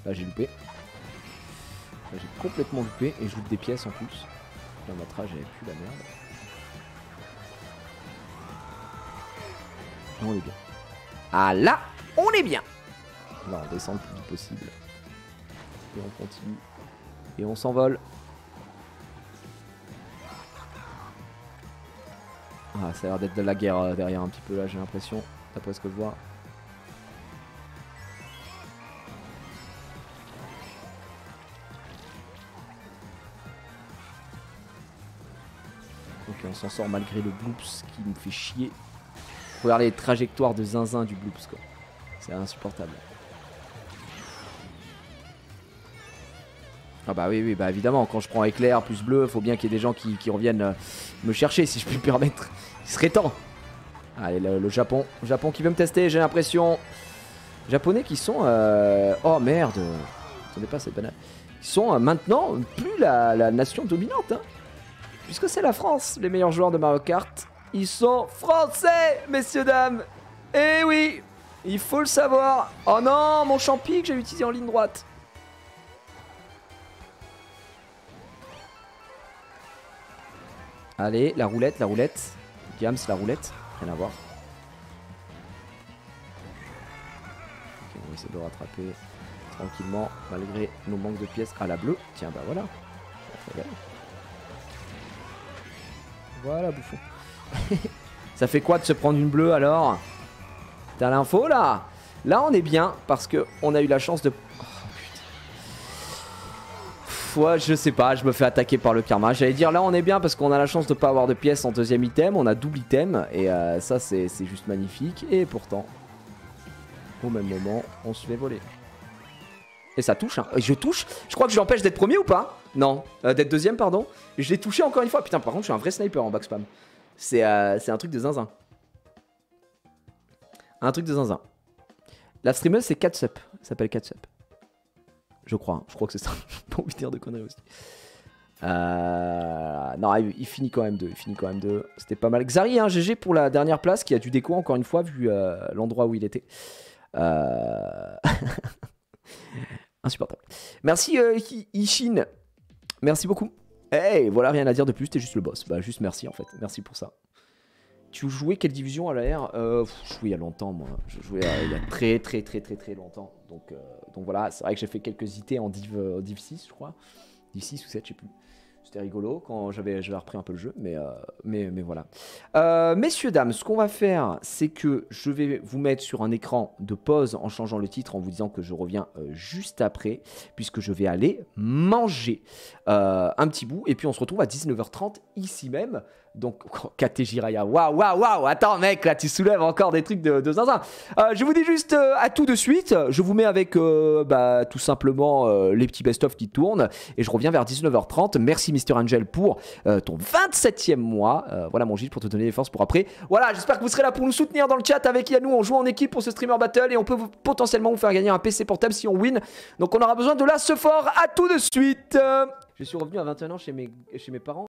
Là, j'ai loupé. Là, j'ai complètement loupé et je loupe des pièces en plus. Là, ma j'avais plus la merde. Et on est bien. Ah là, on est bien. Là, on descend le plus vite possible. Et on continue. Et on s'envole. Ah, ça a l'air d'être de la guerre derrière un petit peu là, j'ai l'impression. D'après ce que je vois. Ok, on s'en sort malgré le bloops qui nous fait chier. Regardez les trajectoires de zinzin du bloops, quoi. C'est insupportable. Ah bah oui, bah évidemment, quand je prends éclair plus bleu, faut bien qu'il y ait des gens qui reviennent me chercher, si je puis me permettre. Il serait temps. Allez, le Japon. Le Japon qui veut me tester, j'ai l'impression. Japonais qui sont... Oh merde. Attendez pas cette banane. Ils sont maintenant plus la nation dominante. Hein. Puisque c'est la France, les meilleurs joueurs de Mario Kart. Ils sont français, messieurs, dames. Eh oui, il faut le savoir. Oh non, mon champi que j'ai utilisé en ligne droite. Allez, la roulette, la roulette. Gams, la roulette. Rien à voir. Ok, on va essayer de le rattraper tranquillement, malgré nos manques de pièces. À la bleue. Tiens, bah voilà. Voilà, bouffon. Ça fait quoi de se prendre une bleue alors? T'as l'info là? Là, on est bien parce qu'on a eu la chance de... Ouais, je sais pas, je me fais attaquer par le karma. J'allais dire là on est bien parce qu'on a la chance de pas avoir de pièces en deuxième item. On a double item et ça c'est juste magnifique. Et pourtant, au même moment, on se fait voler. Et ça touche, hein. Je touche. Je crois que je l'empêche d'être premier ou pas? Non, d'être deuxième pardon. Je l'ai touché encore une fois. Putain, par contre je suis un vrai sniper en back spam. C'est un truc de zinzin. Un truc de zinzin. La streameuse c'est Catsup. Elle s'appelle Catsup. Je crois que c'est ça. Pas envie de dire de conneries aussi. Non, il finit quand même 2. Il finit quand même 2. C'était pas mal. Xari, hein, GG pour la dernière place qui a du déco encore une fois vu l'endroit où il était. Insupportable. Merci Ishin. Merci beaucoup. Hey, voilà, rien à dire de plus. T'es juste le boss. Bah, juste merci en fait. Merci pour ça. Tu jouais quelle division à l'AR? Je jouais il y a longtemps, moi. Je jouais il y a très longtemps. Donc voilà, c'est vrai que j'ai fait quelques IT en Div 6, je crois. Div 6 ou 7, je sais plus. C'était rigolo quand j'avais repris un peu le jeu, mais voilà. Messieurs, dames, ce qu'on va faire, c'est que je vais vous mettre sur un écran de pause en changeant le titre, en vous disant que je reviens juste après, puisque je vais aller manger un petit bout, et puis on se retrouve à 19h30 ici même. Donc, KT Jiraya, waouh, attends mec, là tu soulèves encore des trucs de zinzin. Je vous dis juste à tout de suite, je vous mets avec tout simplement les petits best-of qui tournent, et je reviens vers 19h30. Merci Mr Angel pour ton 27e mois. Voilà mon Gilles pour te donner les forces pour après. Voilà, j'espère que vous serez là pour nous soutenir dans le chat avec Yannou. On joue en équipe pour ce streamer battle et on peut potentiellement vous faire gagner un PC portable si on win. Donc on aura besoin de là ce fort. À tout de suite. Je suis revenu à 21 ans chez mes parents.